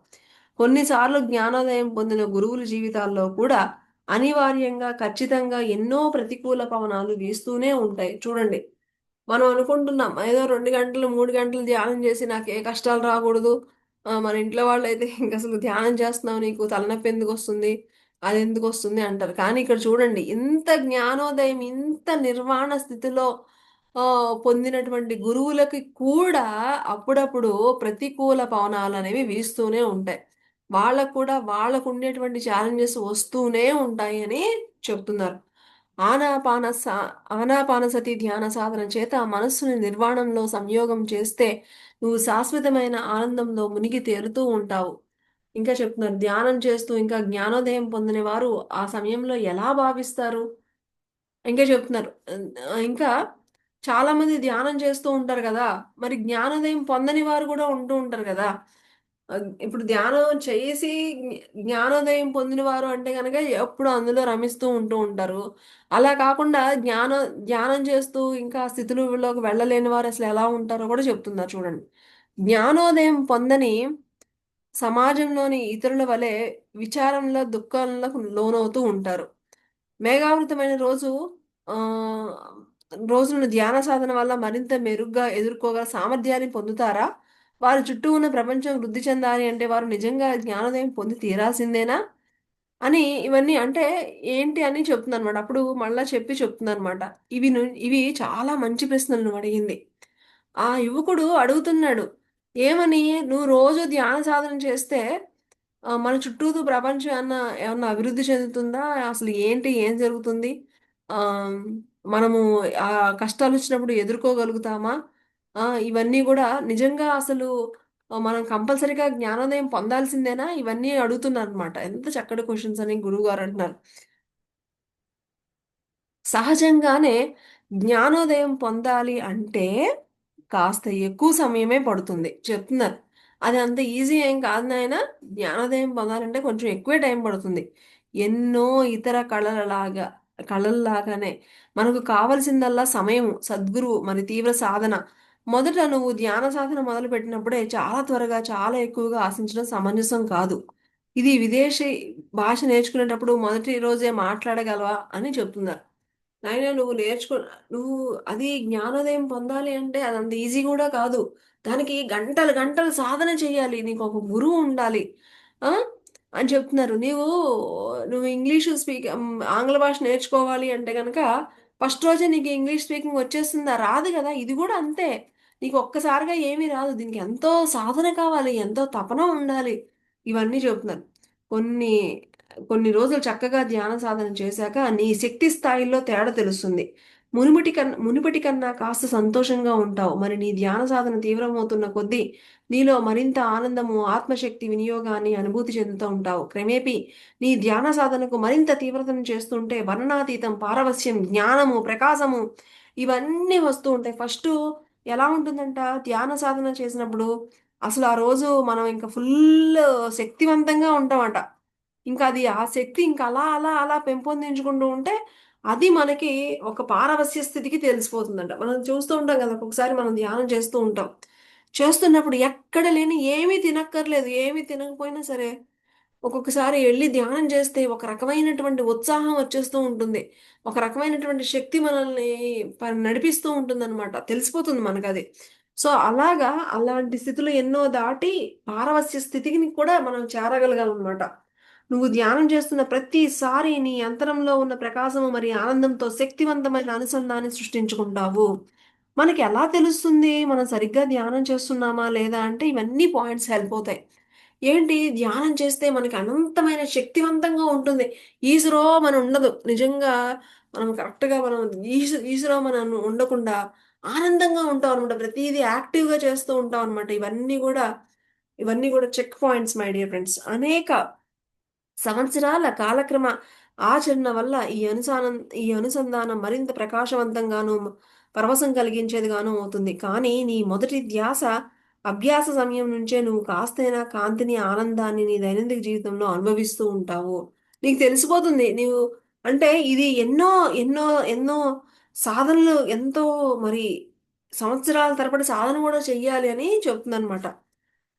కొన్నిసార్లు జ్ఞానోదయం పొందిన గురువుల జీవితాల్లో కూడా అనివార్యంగా ఖచ్చితంగా ఎన్నో ప్రతికూల పవనాలు వీస్తూనే ఉంటాయి. చూడండి, మనం అనుకుంటున్నాం ఏదో 2 గంటలు, 3 గంటలు ధ్యానం చేసి నాకు ఏ కష్టాలు రాకూడదు. మన ఇంట్లో వాళ్ళైతే ఇంకసలు ధ్యానం చేస్తున్నావు నీకు తలనొప్పి ఎందుకొస్తుంది? అదెందుకొస్తుంది అంటారు. కానీ ఇక్కడ చూడండి ఇంత జ్ఞానోదయం, ఇంత నిర్వాణ స్థితిలో పొందినటువంటి గురువులకి కూడా అప్పుడప్పుడు ప్రతికూల పవనాలనేవి వీస్తూనే ఉంటాయి. వాళ్ళకు కూడా వాళ్ళకుండేటువంటి ఛాలెంజెస్ వస్తూనే ఉంటాయి అని చెప్తున్నారు. ఆనాపాన సా ఆనాపానసతి ధ్యాన సాధన చేత మనస్సుని నిర్వాణంలో సంయోగం చేస్తే నువ్వు శాశ్వతమైన ఆనందంలో మునిగి తేలుతూ ఉంటావు. ఇంకా చెప్తున్నారు ధ్యానం చేస్తూ ఇంకా జ్ఞానోదయం పొందిన వారు ఆ సమయంలో ఎలా భావిస్తారు? ఇంకా చెప్తున్నారు. ఇంకా చాలామంది ధ్యానం చేస్తూ ఉంటారు గదా! మరి జ్ఞానోదయం పొందని వారు గూడా ఉంటూ ఉంటారు గదా! ఇప్పుడు ధ్యానం చేసి జ్ఞానోదయం పొందినవారు అంటే గనక ఎప్పుడు అందులో రమిస్తూ ఉంటూ ఉంటారు. అలా కాకుండా ధ్యానం చేస్తూ ఇంకా ఆ స్థితిలోకి వెళ్ళలేని వారు అసలు ఎలా ఉంటారో కూడా చెప్తున్నారు చూడండి. జ్ఞానోదయం పొందని సమాజంలోని ఇతరుల వలె విచారంలో, దుఃఖంలకు లోనవుతూ ఉంటారు. మేఘావృతమైన ఆహ్, రోజులను ధ్యాన సాధన వల్ల మరింత మెరుగ్గా ఎదుర్కోగల సామర్థ్యాన్ని పొందుతారా? వారి చుట్టూ ఉన్న ప్రపంచం వృద్ధి చెందాలి అంటే వారు నిజంగా జ్ఞానోదయం పొంది తీరాల్సిందేనా? అని ఇవన్నీ అంటే ఏంటి అని చెప్తుందనమాట. అప్పుడు మళ్ళా చెప్తుందనమాట. ఇవి చాలా మంచి ప్రశ్నలు నువ్వడిగింది. ఆ యువకుడు అడుగుతున్నాడు. ఏమని? "నువ్వు రోజు ధ్యాన సాధన చేస్తే మన చుట్టూతో ప్రపంచం ఏమన్నా అభివృద్ధి చెందుతుందా? అసలు ఏంటి? ఏం జరుగుతుంది? ఆహ్, మనము కష్టాలొచ్చినప్పుడు ఎదుర్కోగలుగుతామా? ఇవన్నీ గూడా నిజంగా అసలు మనం కంపల్సరీగా జ్ఞానోదయం పొందాల్సిందేనా?" ఇవన్నీ అడుగుతున్నారనమాట. ఎంత చక్కటి క్వెషన్స్ అని గురువుగారు అంటున్నారు. సహజంగానే జ్ఞానోదయం పొందాలి అంటే కాస్త ఎక్కువ సమయమే పడుతుంది. చెప్తున్నారు. అది అంత ఈజీ ఏం కాదు నాయనా! జ్ఞానోదయం పొందాలంటే కొంచెం ఎక్కువే టైం పడుతుంది. ఎన్నో ఇతర కళల్లాగానే మనకు కావాల్సిందల్లా సమయము, సద్గురువు, మరి తీవ్ర సాధన. మొదట నువ్వు ధ్యాన సాధన మొదలుపెట్టినప్పుడే చాలా త్వరగా, చాలా ఎక్కువగా ఆశించడం సమంజసం కాదు. ఇది విదేశీ భాష నేర్చుకునేటప్పుడు మొదటి రోజే మాట్లాడగలవా అని చెప్తున్నారు. నాయనా నువ్వు అది జ్ఞానోదయం పొందాలి అంటే అదంత ఈజీ గూడా కాదు. దానికి గంటలు, గంటలు సాధన చేయాలి. నీకొక గురువు ఉండాలి. ఆ! అని చెప్తున్నారు. నువ్వు ఆంగ్ల భాష నేర్చుకోవాలి అంటే గనక ఫస్ట్ రోజే నీకు ఇంగ్లీష్ స్పీకింగ్ వచ్చేస్తుందా? రాదు గదా! ఇది గూడా అంతే. నీకు ఒక్కసారిగా ఏమీ రాదు. దీనికి ఎంతో సాధన కావాలి. ఎంతో తపన ఉండాలి. ఇవన్నీ చెప్తున్నారు. కొన్ని కొన్ని రోజులు చక్కగా ధ్యాన సాధన చేశాక నీ శక్తి స్థాయిల్లో తేడా తెలుస్తుంది. మునుపటి కన్నా కాస్త సంతోషంగా ఉంటావు. మరి నీ ధ్యాన సాధన తీవ్రమవుతున్న కొద్దీ నీలో మరింత ఆనందము, ఆత్మశక్తి వినియోగాన్ని అనుభూతి చెందుతూ ఉంటావు. క్రమేపీ నీ ధ్యాన సాధనకు మరింత తీవ్రతను చేస్తుంటే వర్ణనాతీతం, పారవస్యం, జ్ఞానము, ప్రకాశము ఇవన్నీ వస్తూ ఉంటాయి. ఫస్టు ఎలా ఉంటుందంట ధ్యాన సాధన చేసినప్పుడు అసలు ఆ రోజు మనం ఇంకా ఫుల్ శక్తివంతంగా ఉంటామట. ఇంకా అది ఆ శక్తి ఇంకా అలా అలా అలా పెంపొందించుకుంటూ ఉంటే అది మనకి ఒక పారవస్య స్థితికి తెలిసిపోతుందంట. మనం చూస్తూ ఉంటాం కదా, ఒక్కొక్కసారి మనం ధ్యానం చేస్తూ ఉంటాం. చేస్తున్నప్పుడు ఎక్కడ లేని ఏమీ తినక్కర్లేదు, ఏమీ తినకపోయినా సరే ఒక్కొక్కసారి వెళ్ళి ధ్యానం చేస్తే ఒక రకమైనటువంటి ఉత్సాహం వచ్చేస్తూ ఉంటుంది. ఒక రకమైనటువంటి శక్తి మనల్ని నడిపిస్తూ ఉంటుందన్నమాట. తెలిసిపోతుంది మనకది. సో, అలాగా అలాంటి స్థితులు ఎన్నో దాటి పారవస్య స్థితికి కూడా మనం చేరగలగాలనమాట. నువ్వు ధ్యానం చేస్తున్న ప్రతిసారి నీ అంతరంలో ఉన్న ప్రకాశము మరి ఆనందంతో శక్తివంతమైన అనుసంధాన్ని సృష్టించుకుంటావు. మనకి ఎలా తెలుస్తుంది మనం సరిగ్గా ధ్యానం చేస్తున్నామా లేదా అంటే ఇవన్నీ పాయింట్స్ హెల్ప్ అవుతాయి. ఏంటి ధ్యానం చేస్తే మనకి అనంతమైన శక్తివంతంగా ఉంటుంది. ఈశ్వరోమని ఉండదు. నిజంగా మనం కరెక్ట్‌గా మనం ఈశ్వరోమని ఉండకుండా ఆనందంగా ఉంటాం అనమాట. ప్రతీదీ యాక్టివ్‌గా చేస్తూ ఉంటాం అనమాట. ఇవన్నీ కూడా check points my dear friends. అనేక సంవత్సరాల కాలక్రమ ఆచరణ వల్ల ఈ అనుసంధానం మరింత ప్రకాశవంతంగాను, పరవశం కలిగించేదిగాను అవుతుంది. కానీ నీ మొదటి ధ్యాస అభ్యాస సమయం నుంచే నువ్వు కాస్తైనా కాంతిని, ఆనందాన్ని నీ దైనందిక జీవితంలో అనుభవిస్తూ ఉంటావు. నీకు తెలిసిపోతుంది. నీవు అంటే ఇది ఎన్నో, ఎన్నో, ఎన్నో సాధనలు ఎంతో మరి సంవత్సరాల తరబడి సాధన కూడా చెయ్యాలి అని చెప్తుందనమాట.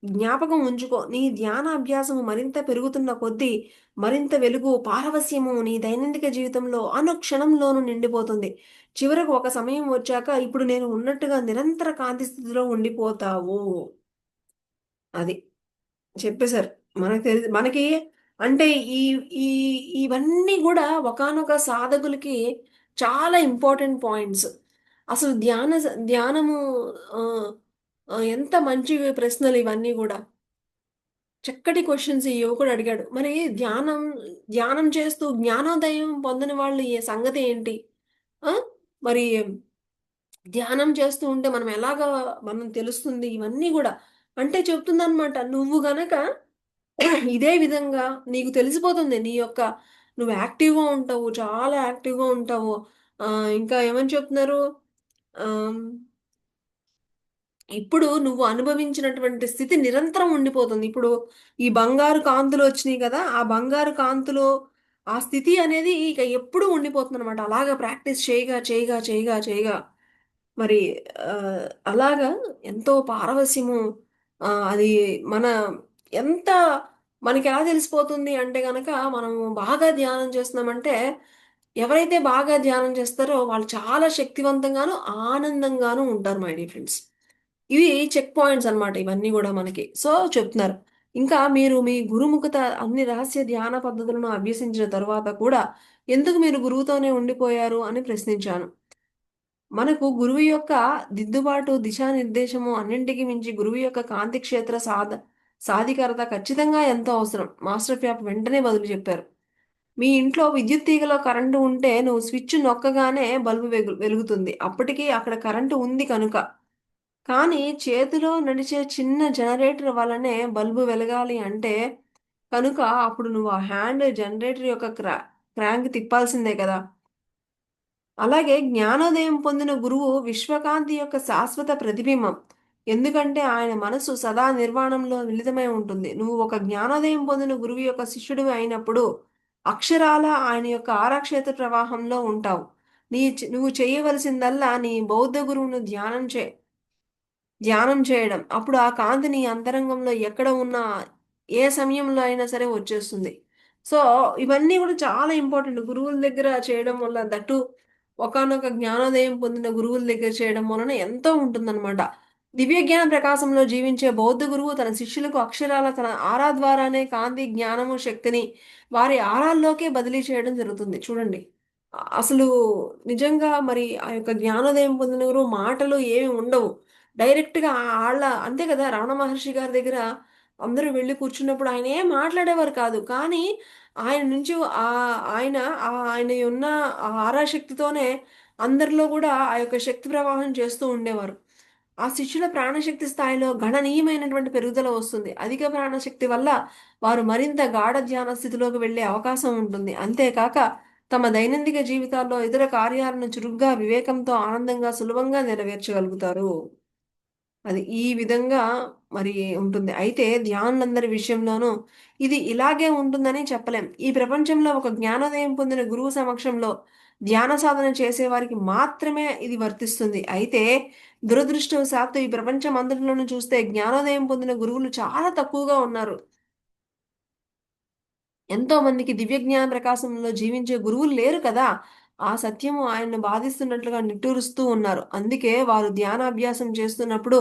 జ్ఞాపకం ఉంచుకో. నీ ధ్యాన అభ్యాసము మరింత పెరుగుతున్న కొద్దీ, మరింత వెలుగు, పారవస్యము నీ దైనందిక జీవితంలో అనుక్షణంలోనూ నిండిపోతుంది. చివరకు ఒక సమయం వచ్చాక, ఇప్పుడు నేను ఉన్నట్టుగా నిరంతర కాంతి స్థితిలో ఉండిపోతావు. అది చెప్పేశారు. మనకి అంటే ఈ ఈ ఇవన్నీ గూడా ఒకానొక సాధకులకి చాలా ఇంపార్టెంట్ పాయింట్స్. అసలు ధ్యానము ఆహ్, ఎంత మంచి ప్రశ్నలు ఇవన్నీ గూడా. చక్కటి క్వెషన్స్ ఈ యువకుడు అడిగాడు. మరి ధ్యానం చేస్తూ జ్ఞానోదయం పొందని వాళ్ళు సంగతి ఏంటి? ఆ! మరి ధ్యానం చేస్తూ ఉంటే మనం తెలుస్తుంది ఇవన్నీ గూడా. అంటే చెప్తుందనమాట. నువ్వు గనక ఇదే విధంగా నీకు తెలిసిపోతుంది. నువ్వు యాక్టివ్‌గా ఉంటావు. చాలా యాక్టివ్‌గా ఉంటావు. ఇంకా ఏమని చెప్తున్నారు? ఆహ్ ఇప్పుడు నువ్వు అనుభవించినటువంటి స్థితి నిరంతరం ఉండిపోతుంది. ఇప్పుడు ఈ బంగారు కాంతులొచ్చినియి గదా! ఆ బంగారు కాంతులో ఆ స్థితి అనేది ఇక ఎప్పుడూ ఉండిపోతుందనమాట. అలాగా ప్రాక్టీస్ చేయగా, చేయగా, చేయగా, చేయగా మరి అలాగా ఎంతో పారవస్యము అది మన ఎంత మనకెలా తెలిసిపోతుంది అంటే గనక, మనము బాగా ధ్యానం చేస్తున్నామంటే, ఎవరైతే బాగా ధ్యానం చేస్తారో వాళ్ళు చాలా శక్తివంతంగాను, ఆనందంగాను ఉంటారు మై డియర్ ఫ్రెండ్స్. ఇవి చెక్ పాయింట్స్ అన్నమాట ఇవన్నీ గూడా మనకి. సో, చెప్తున్నారు. ఇంకా మీరు మీ గురుముఖత అన్ని రహస్య ధ్యాన పద్ధతులను అభ్యసించిన తరువాత కూడా ఎందుకు మీరు గురువుతోనే ఉండిపోయారు అని ప్రశ్నించాను. మనకు గురువు యొక్క దిద్దుబాటు, దిశానిర్దేశము అన్నింటికి మించి గురువు యొక్క కాంతి క్షేత్ర సాధికారత ఖచ్చితంగా ఎంతో అవసరం. మాస్టర్ ఫ్యాప్ వెంటనే బదులు చెప్పారు. మీ ఇంట్లో విద్యుత్ తీగలో కరెంటు ఉంటే నువ్వు స్విచ్ నొక్కగానే బల్బు వెలుగుతుంది. అప్పటికి అక్కడ కరెంటు ఉంది కనుక. కానీ చేతిలో నడిచే చిన్న జనరేటర్ వల్లనే బల్బు వెలగాలి అంటే కనుక అప్పుడు నువ్వు ఆ హ్యాండ్ జనరేటర్ యొక్క క్రాంక్ తిప్పాల్సిందే కదా! అలాగే జ్ఞానోదయం పొందిన గురువు విశ్వకాంతి యొక్క శాశ్వత ప్రతిబింబం. ఎందుకంటే ఆయన మనసు సదా నిర్వాణంలో మిళితమై ఉంటుంది. నువ్వు ఒక జ్ఞానోదయం పొందిన గురువు యొక్క శిష్యుడివి అయినప్పుడు అక్షరాల ఆయన యొక్క ఆరాక్షేత్ర ప్రవాహంలో ఉంటావు. నువ్వు చేయవలసిందల్లా నీ బౌద్ధ గురువును ధ్యానం చేయడం. అప్పుడు ఆ కాంతి నీ అంతరంగంలో ఎక్కడ ఉన్నా, ఏ సమయంలో అయినా సరే వచ్చేస్తుంది. సో, ఇవన్నీ కూడా చాలా ఇంపార్టెంట్. గురువుల దగ్గర చేయడం వల్ల దట్టు ఒకానొక జ్ఞానోదయం పొందిన గురువుల దగ్గర చేయడం వలన ఎంతో ఉంటుందన్నమాట. దివ్య జ్ఞాన ప్రకాశంలో జీవించే బౌద్ధ గురువు తన శిష్యులకు అక్షరాల తన ఆరా ద్వారానే కాంతి, జ్ఞానము, శక్తిని వారి ఆరాల్లోకే బదిలీ చేయడం జరుగుతుంది. చూడండి. అసలు నిజంగా మరి ఆ యొక్క జ్ఞానోదయం పొందిన గురువు మాటలు ఏమి ఉండవు. డైరెక్ట్‌గా అంతే కదా! రమణ మహర్షి గారి దగ్గర అందరూ వెళ్లి కూర్చున్నప్పుడు ఆయన ఏం మాట్లాడేవారు కాదు. కానీ ఆయన నుంచి ఆయన ఆయన ఉన్న ఆ ఆరాశక్తితోనే అందరిలో గూడా ఆ యొక్క శక్తి ప్రవాహం చేస్తూ ఉండేవారు. ఆ శిష్యుల ప్రాణశక్తి స్థాయిలో గణనీయమైనటువంటి పెరుగుదల వస్తుంది. అధిక ప్రాణశక్తి వల్ల వారు మరింత గాఢ ధ్యాన స్థితిలోకి వెళ్ళే అవకాశం ఉంటుంది. అంతేకాక తమ దైనందిక జీవితాల్లో ఇతర కార్యాలను చురుగ్గా, వివేకంతో, ఆనందంగా, సులభంగా నెరవేర్చగలుగుతారు. అది ఈ విధంగా మరి ఉంటుంది. అయితే ధ్యానులందరి విషయంలోనూ ఇది ఇలాగే ఉంటుందని చెప్పలేం. ఈ ప్రపంచంలో ఒక జ్ఞానోదయం పొందిన గురువు సమక్షంలో ధ్యాన సాధన చేసేవారికి మాత్రమే ఇది వర్తిస్తుంది. అయితే దురదృష్టవశాత్తు ఈ ప్రపంచం అంతటిలోనూ చూస్తే జ్ఞానోదయం పొందిన గురువులు చాలా తక్కువగా ఉన్నారు. ఎంతో మందికి దివ్య జ్ఞాన ప్రకాశంలో జీవించే గురువులు లేరు కదా! ఆ సత్యము ఆయన్ను బాధిస్తున్నట్లుగా నిట్టూరుస్తూ ఉన్నారు. అందుకే వారు ధ్యానాభ్యాసం చేస్తున్నప్పుడు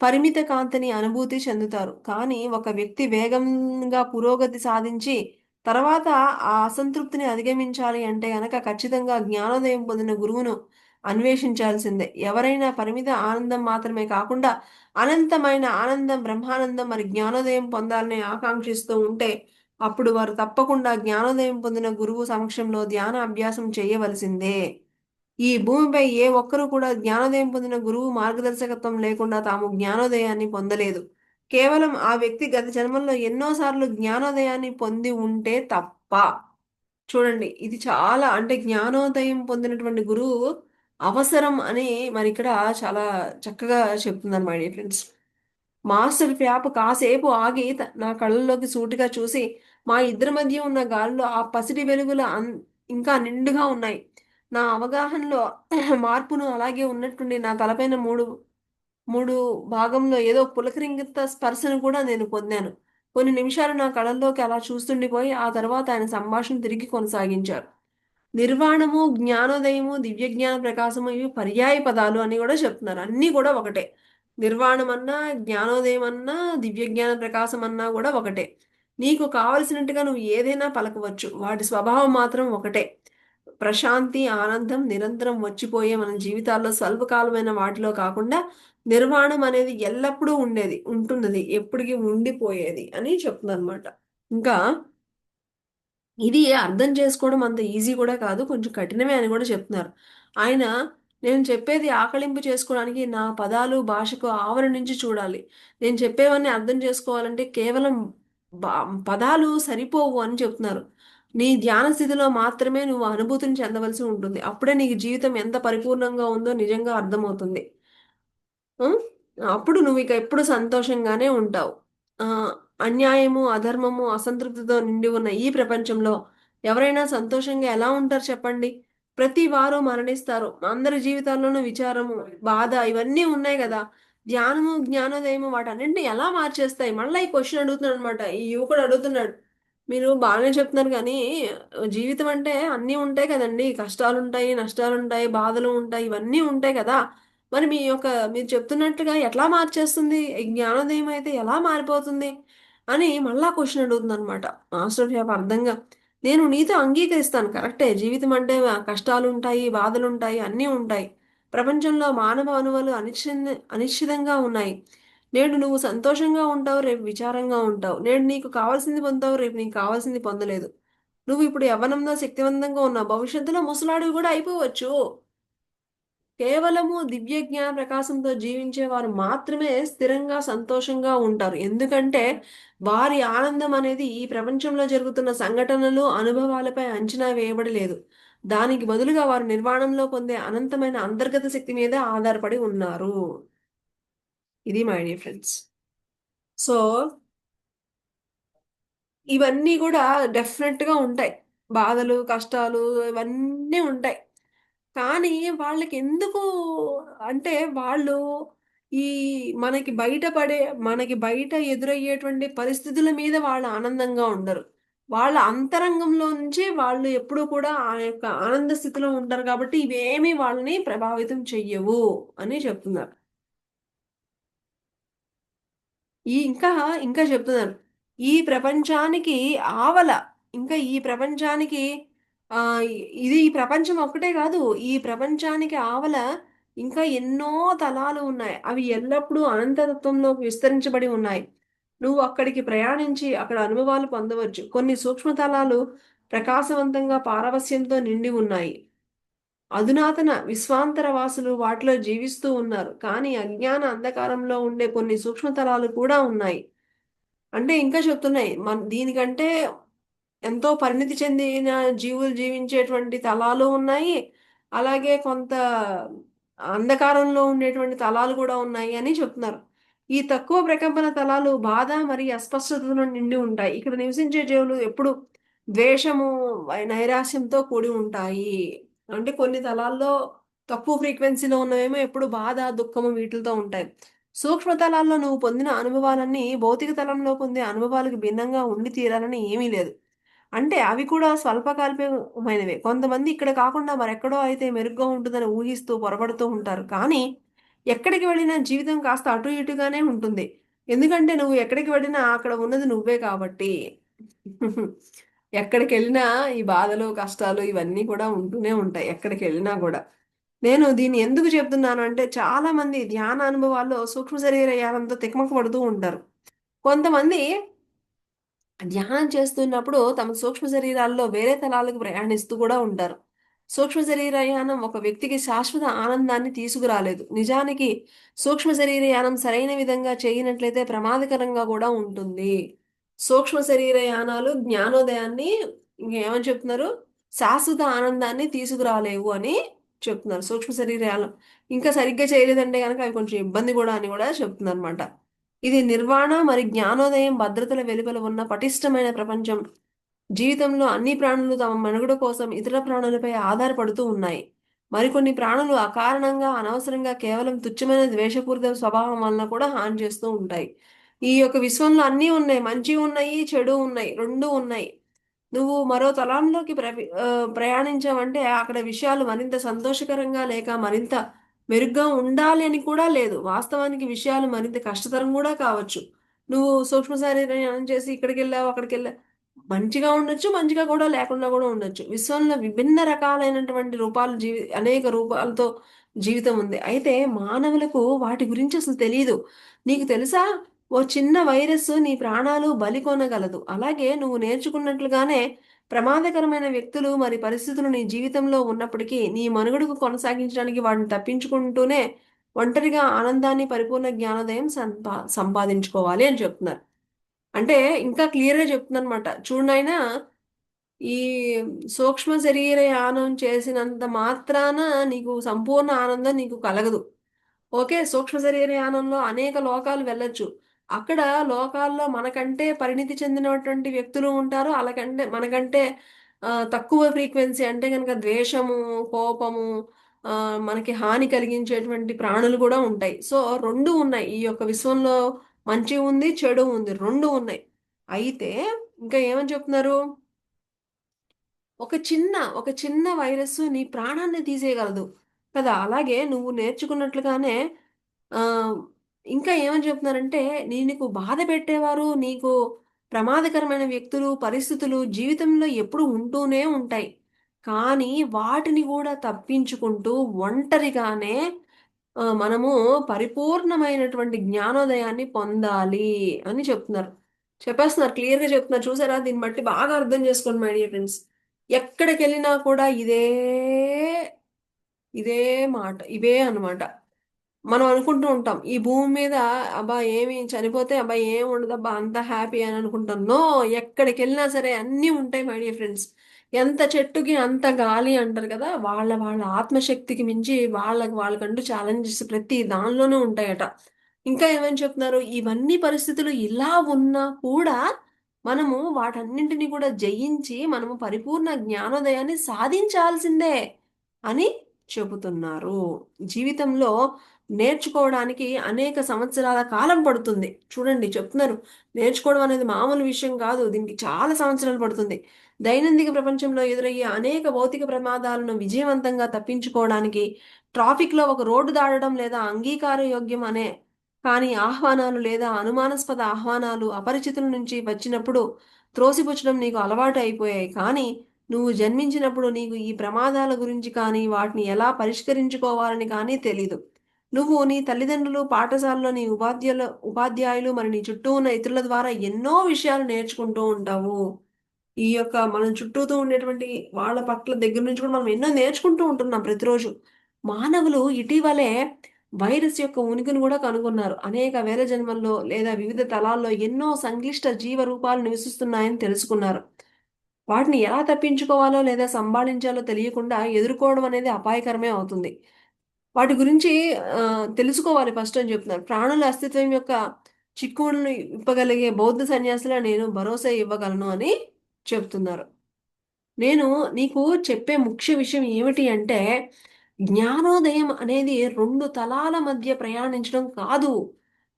పరిమిత కాంతిని అనుభూతి చెందుతారు. కానీ ఒక వ్యక్తి వేగంగా పురోగతి సాధించి తర్వాత ఆ అసంతృప్తిని అధిగమించాలి అంటే గనక ఖచ్చితంగా జ్ఞానోదయం పొందిన గురువును అన్వేషించాల్సిందే. ఎవరైనా పరిమిత ఆనందం మాత్రమే కాకుండా అనంతమైన ఆనందం, బ్రహ్మానందం మరి జ్ఞానోదయం పొందాలని ఆకాంక్షిస్తూ ఉంటే అప్పుడు వారు తప్పకుండా జ్ఞానోదయం పొందిన గురువు సమక్షంలో ధ్యాన అభ్యాసం చేయవలసిందే. ఈ భూమిపై ఏ ఒక్కరూ కూడా జ్ఞానోదయం పొందిన గురువు మార్గదర్శకత్వం లేకుండా తాము జ్ఞానోదయాన్ని పొందలేదు. కేవలం ఆ వ్యక్తి గత జన్మల్లో ఎన్నోసార్లు జ్ఞానోదయాన్ని పొంది ఉంటే తప్ప. చూడండి ఇది చాలా అంటే జ్ఞానోదయం పొందినటువంటి గురువు అవసరం అని మరి ఇక్కడ చాలా చక్కగా చెప్తున్నారు మై డియర్ ఫ్రెండ్స్. మాస్టర్ ఫ్యాప్ కాసేపు ఆగి నా కళ్ళల్లోకి సూటిగా చూసి, మా ఇద్దరి మధ్య ఉన్న గాలిలో ఆ పసిడి వెలుగులు ఇంకా నిండుగా ఉన్నాయి. నా అవగాహనలో మార్పును అలాగే ఉన్నట్టుండి నా తలపైన మూడు భాగంలో ఏదో పులకరింత స్పర్శను కూడా నేను పొందాను. కొన్ని నిమిషాలు నా కళ్ళల్లోకి అలా చూస్తుండిపోయి, ఆ తర్వాత ఆయన సంభాషణ తిరిగి కొనసాగించారు. నిర్వాణము, జ్ఞానోదయము, దివ్య జ్ఞాన ప్రకాశము ఇవి పర్యాయ పదాలు అని కూడా చెప్తున్నారు. అన్నీ కూడా ఒకటే. నిర్వాణం అన్నా, జ్ఞానోదయం అన్నా, దివ్య జ్ఞాన ప్రకాశం అన్నా కూడా ఒకటే. నీకు కావలసినట్టుగా నువ్వు ఏదైనా పలకవచ్చు. వాటి స్వభావం మాత్రం ఒకటే. ప్రశాంతి, ఆనందం నిరంతరం వచ్చిపోయే మన జీవితాల్లో స్వల్పకాలమైన వాటిలో కాకుండా నిర్వాణం అనేది ఎల్లప్పుడూ ఉండేది, ఉంటున్నది, ఎప్పటికీ ఉండిపోయేది అని చెప్తుందన్నమాట. ఇంకా ఇది అర్థం చేసుకోవడం అంత ఈజీ కూడా కాదు. కొంచెం కఠినమే అని కూడా చెప్తున్నారు. ఆయన నేను చెప్పేది ఆకళింపు చేసుకోవడానికి నా పదాలు, భాషకు ఆవరణ నుంచి చూడాలి. నేను చెప్పేవన్నీ అర్థం చేసుకోవాలంటే కేవలం బా పదాలు సరిపోవు అని చెప్తున్నారు. నీ ధ్యాన స్థితిలో మాత్రమే నువ్వు అనుభూతిని చెందవలసి ఉంటుంది. అప్పుడే నీకు జీవితం ఎంత పరిపూర్ణంగా ఉందో నిజంగా అర్థమవుతుంది. హ్మ్. అప్పుడు నువ్విక ఎప్పుడు సంతోషంగానే ఉంటావు. అన్యాయము, అధర్మము, అసంతృప్తితో నిండి ఉన్న ఈ ప్రపంచంలో ఎవరైనా సంతోషంగా ఎలా ఉంటారు చెప్పండి? ప్రతి వారు మరణిస్తారు. అందరి జీవితాల్లోనూ విచారము, బాధ ఇవన్నీ ఉన్నాయి గదా! ధ్యానము, జ్ఞానోదయము వాటన్నింటిని ఎలా మార్చేస్తాయి? మళ్ళా ఈ క్వెషన్ అడుగుతున్నాడనమాట. ఈ యువకుడు అడుగుతున్నాడు. మీరు బాగానే చెప్తున్నారు గానీ, జీవితం అంటే అన్నీ ఉంటాయి కదండీ! కష్టాలుంటాయి, నష్టాలుంటాయి, బాధలు ఉంటాయి, ఇవన్నీ ఉంటాయి కదా! మరి మీరు చెప్తున్నట్టుగా ఎట్లా మార్చేస్తుంది? ఈ జ్ఞానోదయం అయితే ఎలా మారిపోతుంది? అని మళ్ళా క్వెషన్ అడుగుతుందనమాట. మాస్టర్ షాప్ అర్థంగా నేను నీతో అంగీకరిస్తాను కరెక్టే. జీవితం అంటే కష్టాలుంటాయి, బాధలుంటాయి, అన్నీ ఉంటాయి. ప్రపంచంలో మానవ అణువులు అనిశ్చితంగా ఉన్నాయి. నేడు నువ్వు సంతోషంగా ఉంటావు, రేపు విచారంగా ఉంటావు. నేడు నీకు కావాల్సింది పొందుతావు, రేపు నీకు కావాల్సింది పొందలేదు. నువ్వు ఇప్పుడు యవ్వనంలో శక్తివంతంగా ఉన్నావు. భవిష్యత్తులో ముసలాడివి కూడా అయిపోవచ్చు. కేవలము దివ్య జ్ఞాన ప్రకాశంతో జీవించే వారు మాత్రమే స్థిరంగా సంతోషంగా ఉంటారు. ఎందుకంటే వారి ఆనందం అనేది ఈ ప్రపంచంలో జరుగుతున్న సంఘటనలు, అనుభవాలపై అంచనా వేయబడి లేదు. దానికి బదులుగా వారు నిర్వాణంలో పొందే అనంతమైన అంతర్గత శక్తి మీద ఆధారపడి ఉన్నారు. ఇది మై డియర్ ఫ్రెండ్స్. సో ఇవన్నీ గూడా డెఫినెట్‌గా ఉంటాయి. బాధలు, కష్టాలు ఇవన్నీ ఉంటాయి. కానీ వాళ్ళకెందుకు అంటే వాళ్ళు ఈ మనకి బయట ఎదురయ్యేటువంటి పరిస్థితుల మీద వాళ్ళు ఆనందంగా ఉండరు. వాళ్ళ అంతరంగంలో నుంచి వాళ్ళు ఎప్పుడూ కూడా ఆ యొక్క ఆనంద స్థితిలో ఉంటారు కాబట్టి ఇవేమీ వాళ్ళని ప్రభావితం చెయ్యవు అని చెప్తున్నారు. ఇంకా, ఇంకా చెప్తున్నారు. ఈ ప్రపంచానికి ఆవల ఇంకా ఈ ప్రపంచానికి ఆహ్, ఇది ఈ ప్రపంచం ఒక్కటే కాదు. ఈ ప్రపంచానికి ఆవల ఇంకా ఎన్నో తలాలు ఉన్నాయి. అవి ఎల్లప్పుడూ అనంతతత్వంలోకి విస్తరించబడి ఉన్నాయి. నువ్వు అక్కడికి ప్రయాణించి అక్కడ అనుభవాలు పొందవచ్చు. కొన్ని సూక్ష్మ తలాలు ప్రకాశవంతంగా పారవస్యంతో నిండి ఉన్నాయి. అధునాతన విశ్వాంతర వాసులు వాటిలో జీవిస్తూ ఉన్నారు. కానీ అజ్ఞాన అంధకారంలో ఉండే కొన్ని సూక్ష్మతలాలు కూడా ఉన్నాయి. అంటే ఇంకా చెప్తున్నాయి. దీనికంటే ఎంతో పరిణితి చెందిన జీవులు జీవించేటువంటి తలాలు ఉన్నాయి. అలాగే కొంత అంధకారంలో ఉండేటువంటి తలాలు కూడా ఉన్నాయి అని చెప్తున్నారు. ఈ తక్కువ ప్రకంపన తలాలు బాధ మరియు అస్పష్టతతో నిండి ఉంటాయి. ఇక్కడ నివసించే జీవులు ఎప్పుడు ద్వేషము, నైరాశ్యంతో కూడి ఉంటాయి. అంటే కొన్ని తలాల్లో తక్కువ ఫ్రీక్వెన్సీలో ఉన్నవేమో ఎప్పుడు బాధ, దుఃఖము వీటితో ఉంటాయి. సూక్ష్మ తలాల్లో నువ్వు పొందిన అనుభవాలన్నీ భౌతిక తలంలో పొందే అనుభవాలకు భిన్నంగా ఉండి తీరాలని ఏమీ లేదు. అంటే అవి కూడా స్వల్పకాలికమైనవే. కొంతమంది ఇక్కడ కాకుండా మరెక్కడో అయితే మెరుగ్గా ఉంటుందని ఊహిస్తూ పొరపడుతూ ఉంటారు. కానీ ఎక్కడికి వెళ్ళినా జీవితం కాస్త అటు ఇటుగానే ఉంటుంది. ఎందుకంటే నువ్వు ఎక్కడికి వెళ్ళినా అక్కడ ఉన్నది నువ్వే కాబట్టి. ఎక్కడికెళ్ళినా ఈ బాధలు, కష్టాలు ఇవన్నీ కూడా ఉంటూనే ఉంటాయి. ఎక్కడికెళ్ళినా గూడా. నేను దీన్ని ఎందుకు చెప్తున్నాను అంటే చాలా మంది ధ్యాన అనుభవాల్లో సూక్ష్మ శరీర యానంతో తికమక పడుతూ ఉంటారు. కొంతమంది ధ్యానం చేస్తున్నప్పుడు తమ సూక్ష్మ శరీరాల్లో వేరే తలాలకు ప్రయాణిస్తూ కూడా ఉంటారు. సూక్ష్మ శరీరయానం ఒక వ్యక్తికి శాశ్వత ఆనందాన్ని తీసుకురాలేదు. నిజానికి సూక్ష్మ శరీరయానం సరైన విధంగా చేయనట్లయితే ప్రమాదకరంగా కూడా ఉంటుంది. సూక్ష్మ శరీరయానాలు జ్ఞానోదయాన్ని ఇంకేమని చెప్తున్నారు? శాశ్వత ఆనందాన్ని తీసుకురాలేవు అని చెప్తున్నారు. సూక్ష్మ శరీరయానం ఇంకా సరిగ్గా చేయలేదంటే కనుక అవి కొంచెం ఇబ్బంది కూడా అని కూడా చెప్తున్నారు అనమాట. ఇది నిర్వాణ మరి జ్ఞానోదయం భద్రతల వెలుపల ఉన్న పటిష్టమైన ప్రపంచం. జీవితంలో అన్ని ప్రాణులు తమ మనుగడ కోసం ఇతర ప్రాణులపై ఆధారపడుతూ ఉన్నాయి. మరికొన్ని ప్రాణులు అకారణంగా, అనవసరంగా కేవలం తుచ్చమైన ద్వేషపూరిత స్వభావం వలన కూడా హాని చేస్తూ ఉంటాయి. ఈ యొక్క విశ్వంలో అన్నీ ఉన్నాయి. మంచి ఉన్నాయి, చెడు ఉన్నాయి. రెండూ ఉన్నాయి. నువ్వు మరో తలంలోకి ప్రయాణించావంటే అక్కడ విషయాలు మరింత సంతోషకరంగా లేక మరింత మెరుగ్గా ఉండాలి అని కూడా లేదు. వాస్తవానికి విషయాలు మరింత కష్టతరం కూడా కావచ్చు. నువ్వు సూక్ష్మ శరీరయానం చేసి ఇక్కడికెళ్ళావు, అక్కడికెళ్ళావు. మంచిగా ఉండొచ్చు, మంచిగా కూడా లేకుండా కూడా ఉండొచ్చు. విశ్వంలో విభిన్న రకాలైనటువంటి రూపాలు అనేక రూపాలతో జీవితం ఉంది. అయితే మానవులకు వాటి గురించి అసలు తెలీదు. నీకు తెలుసా? ఓ చిన్న వైరస్ నీ ప్రాణాలు బలి కొనగలదు. అలాగే నువ్వు నేర్చుకున్నట్లుగానే ప్రమాదకరమైన వ్యక్తులు మరి పరిస్థితులు నీ జీవితంలో ఉన్నప్పటికీ నీ మనుగడకు కొనసాగించడానికి వాటిని తప్పించుకుంటూనే ఒంటరిగా ఆనందాన్ని, పరిపూర్ణ జ్ఞానోదయం సంపాదించుకోవాలి అని చెప్తున్నారు. అంటే ఇంకా క్లియర్‌గా చెప్తుందనమాట. చూడు నాయనా, ఈ సూక్ష్మ శరీర యానం చేసినంత మాత్రాన నీకు సంపూర్ణ ఆనందం నీకు కలగదు. ఓకే. సూక్ష్మ శరీర యానంలో అనేక లోకాలు వెళ్ళొచ్చు. అక్కడ లోకాల్లో మనకంటే పరిణితి చెందినటువంటి వ్యక్తులు ఉంటారు. మనకంటే తక్కువ ఫ్రీక్వెన్సీ అంటే గనక ద్వేషము, కోపము, మనకి హాని కలిగించేటువంటి ప్రాణులు గూడా ఉంటాయి. సో, 2 ఉన్నాయి. ఈ యొక్క విశ్వంలో మంచి ఉంది, చెడు ఉంది. 2 ఉన్నాయి. అయితే ఇంకా ఏమని చెప్తున్నారు? ఒక చిన్న వైరస్సు నీ ప్రాణాన్ని తీసేయగలదు కదా! అలాగే నువ్వు నేర్చుకున్నట్లుగానే ఆహ్, ఇంకా ఏమని చెప్తున్నారంటే, నీకు బాధ పెట్టేవారు, నీకు ప్రమాదకరమైన వ్యక్తులు, పరిస్థితులు జీవితంలో ఎప్పుడూ ఉంటూనే ఉంటాయి. కానీ వాటిని గూడా తప్పించుకుంటూ ఒంటరిగానే మనము పరిపూర్ణమైనటువంటి జ్ఞానోదయాన్ని పొందాలి అని చెప్తున్నారు. చెప్పేస్తున్నారు. క్లియర్‌గా చెప్తున్నారు. చూసారా? దీన్ని బట్టి బాగా అర్థం చేసుకోండి మై డియర్ ఫ్రెండ్స్. ఎక్కడికెళ్ళినా కూడా ఇదే మాట. ఇవే అన్నమాట. మనం అనుకుంటూ ఉంటాం. ఈ భూమి మీద అబ్బా! ఏమి చనిపోతే అబ్బా! ఏం ఉండదబ్బా! అంతా హ్యాపీ అని అనుకుంటాం. నో! ఎక్కడికెళ్ళినా సరే అన్నీ ఉంటాయి మై డియర్ ఫ్రెండ్స్. ఎంత చెట్టుకి అంత గాలి అంటారు కదా! వాళ్ళ ఆత్మశక్తికి మించి వాళ్ళకంటూ ఛాలెంజెస్ ప్రతి దానిలోనూ ఉంటాయట. ఇంకా ఏమని చెప్తున్నారు? ఇవన్నీ పరిస్థితులు ఇలా ఉన్నా కూడా మనము వాటన్నింటిని కూడా జయించి మనము పరిపూర్ణ జ్ఞానోదయాన్ని సాధించాల్సిందే అని చెబుతున్నారు. జీవితంలో నేర్చుకోవడానికి అనేక సంవత్సరాల కాలం పడుతుంది. చూడండి చెప్తున్నారు. నేర్చుకోవడం అనేది మామూలు విషయం కాదు. దీనికి చాలా సంవత్సరాలు పడుతుంది. దైనందిక ప్రపంచంలో ఎదురయ్యే అనేక భౌతిక ప్రమాదాలను విజయవంతంగా తప్పించుకోవడానికి ట్రాఫిక్‌లో ఒక రోడ్డు దాటడం లేదా అంగీకార యోగ్యం అనే కానీ ఆహ్వానాలు లేదా అనుమానాస్పద ఆహ్వానాలు అపరిచితుల నుంచి వచ్చినప్పుడు త్రోసిపుచ్చడం నీకు అలవాటు అయిపోయాయి. కానీ నువ్వు జన్మించినప్పుడు నీకు ఈ ప్రమాదాల గురించి కానీ, వాటిని ఎలా పరిష్కరించుకోవాలని కానీ తెలీదు. నువ్వు నీ తల్లిదండ్రులు, పాఠశాలలో నీ ఉపాధ్యాయులు, మరి నీ చుట్టూ ఉన్న ఇతరుల ద్వారా ఎన్నో విషయాలు నేర్చుకుంటూ ఉంటావు. ఈ యొక్క మన చుట్టూతో ఉండేటువంటి వాళ్ళ పట్ల దగ్గర నుంచి కూడా మనం ఎన్నో నేర్చుకుంటూ ఉంటున్నాం ప్రతిరోజు. మానవులు ఇటీవలే వైరస్ యొక్క ఉనికిని కూడా కనుగొన్నారు. అనేక వేల జన్మల్లో లేదా వివిధ తలాల్లో ఎన్నో సంక్లిష్ట జీవ రూపాలు నివసిస్తున్నాయని తెలుసుకున్నారు. వాటిని ఎలా తప్పించుకోవాలో లేదా సంభాళించాలో తెలియకుండా ఎదుర్కోవడం అనేది అపాయకరమే అవుతుంది. వాటి గురించి తెలుసుకోవాలి ఫస్ట్ అని చెప్తున్నారు. ప్రాణుల అస్తిత్వం యొక్క చిక్కుముడులను ఇప్పగలిగే బౌద్ధ సన్యాసిలా నేను భరోసా ఇవ్వగలను అని చెప్తున్నారు. నేను నీకు చెప్పే ముఖ్య విషయం ఏమిటి అంటే, జ్ఞానోదయం అనేది 2 తలాల మధ్య ప్రయాణించడం కాదు.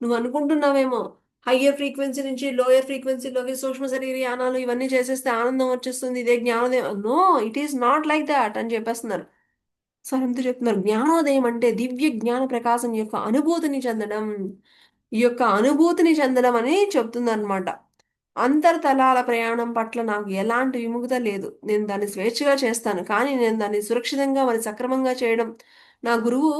నువ్వనుకుంటున్నావేమో, హయ్యర్ ఫ్రీక్వెన్సీ నుంచి లోయర్ ఫ్రీక్వెన్సీలోకి సూక్ష్మ శరీరయానాలు ఇవన్నీ చేసేస్తే ఆనందం వచ్చేస్తుంది. ఇదే జ్ఞానోదయం. No! It is not like that అని చెప్పేస్తున్నారు. సార్ చెప్తున్నారు. జ్ఞానోదయం అంటే దివ్య జ్ఞాన ప్రకాశం యొక్క అనుభూతిని చెందడం. ఈ యొక్క అనుభూతిని చెందడం అని చెప్తుందన్నమాట. అంతర్తలాల ప్రయాణం పట్ల నాకు ఎలాంటి విముఖత లేదు. నేను దాన్ని స్వేచ్ఛగా చేస్తాను. కానీ నేను దాన్ని సురక్షితంగా మరి సక్రమంగా చేయడం నా గురువు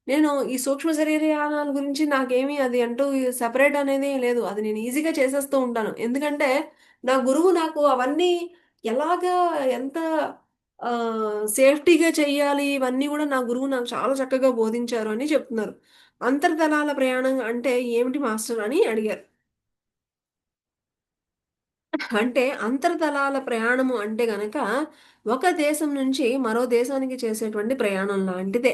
నేను ఈ సూక్ష్మ శరీరయానాల గురించి నాకేమీ అది అంటూ సెపరేట్ అనేది లేదు. అది నేను ఈజీగా చేసేస్తూ ఉంటాను. ఎందుకంటే నా గురువు నాకు అవన్నీ ఎలాగా ఎంత సేఫ్టీగా చెయ్యాలి ఇవన్నీ గూడా నా గురువు నాకు చాలా చక్కగా బోధించారు అని చెప్తున్నారు. అంతర్తలాల ప్రయాణం అంటే ఏమిటి మాస్టర్ అని అడిగారు. అంటే అంతర్దళాల ప్రయాణము అంటే గనక ఒక దేశం నుంచి మరో దేశానికి చేసేటువంటి ప్రయాణం లాంటిదే.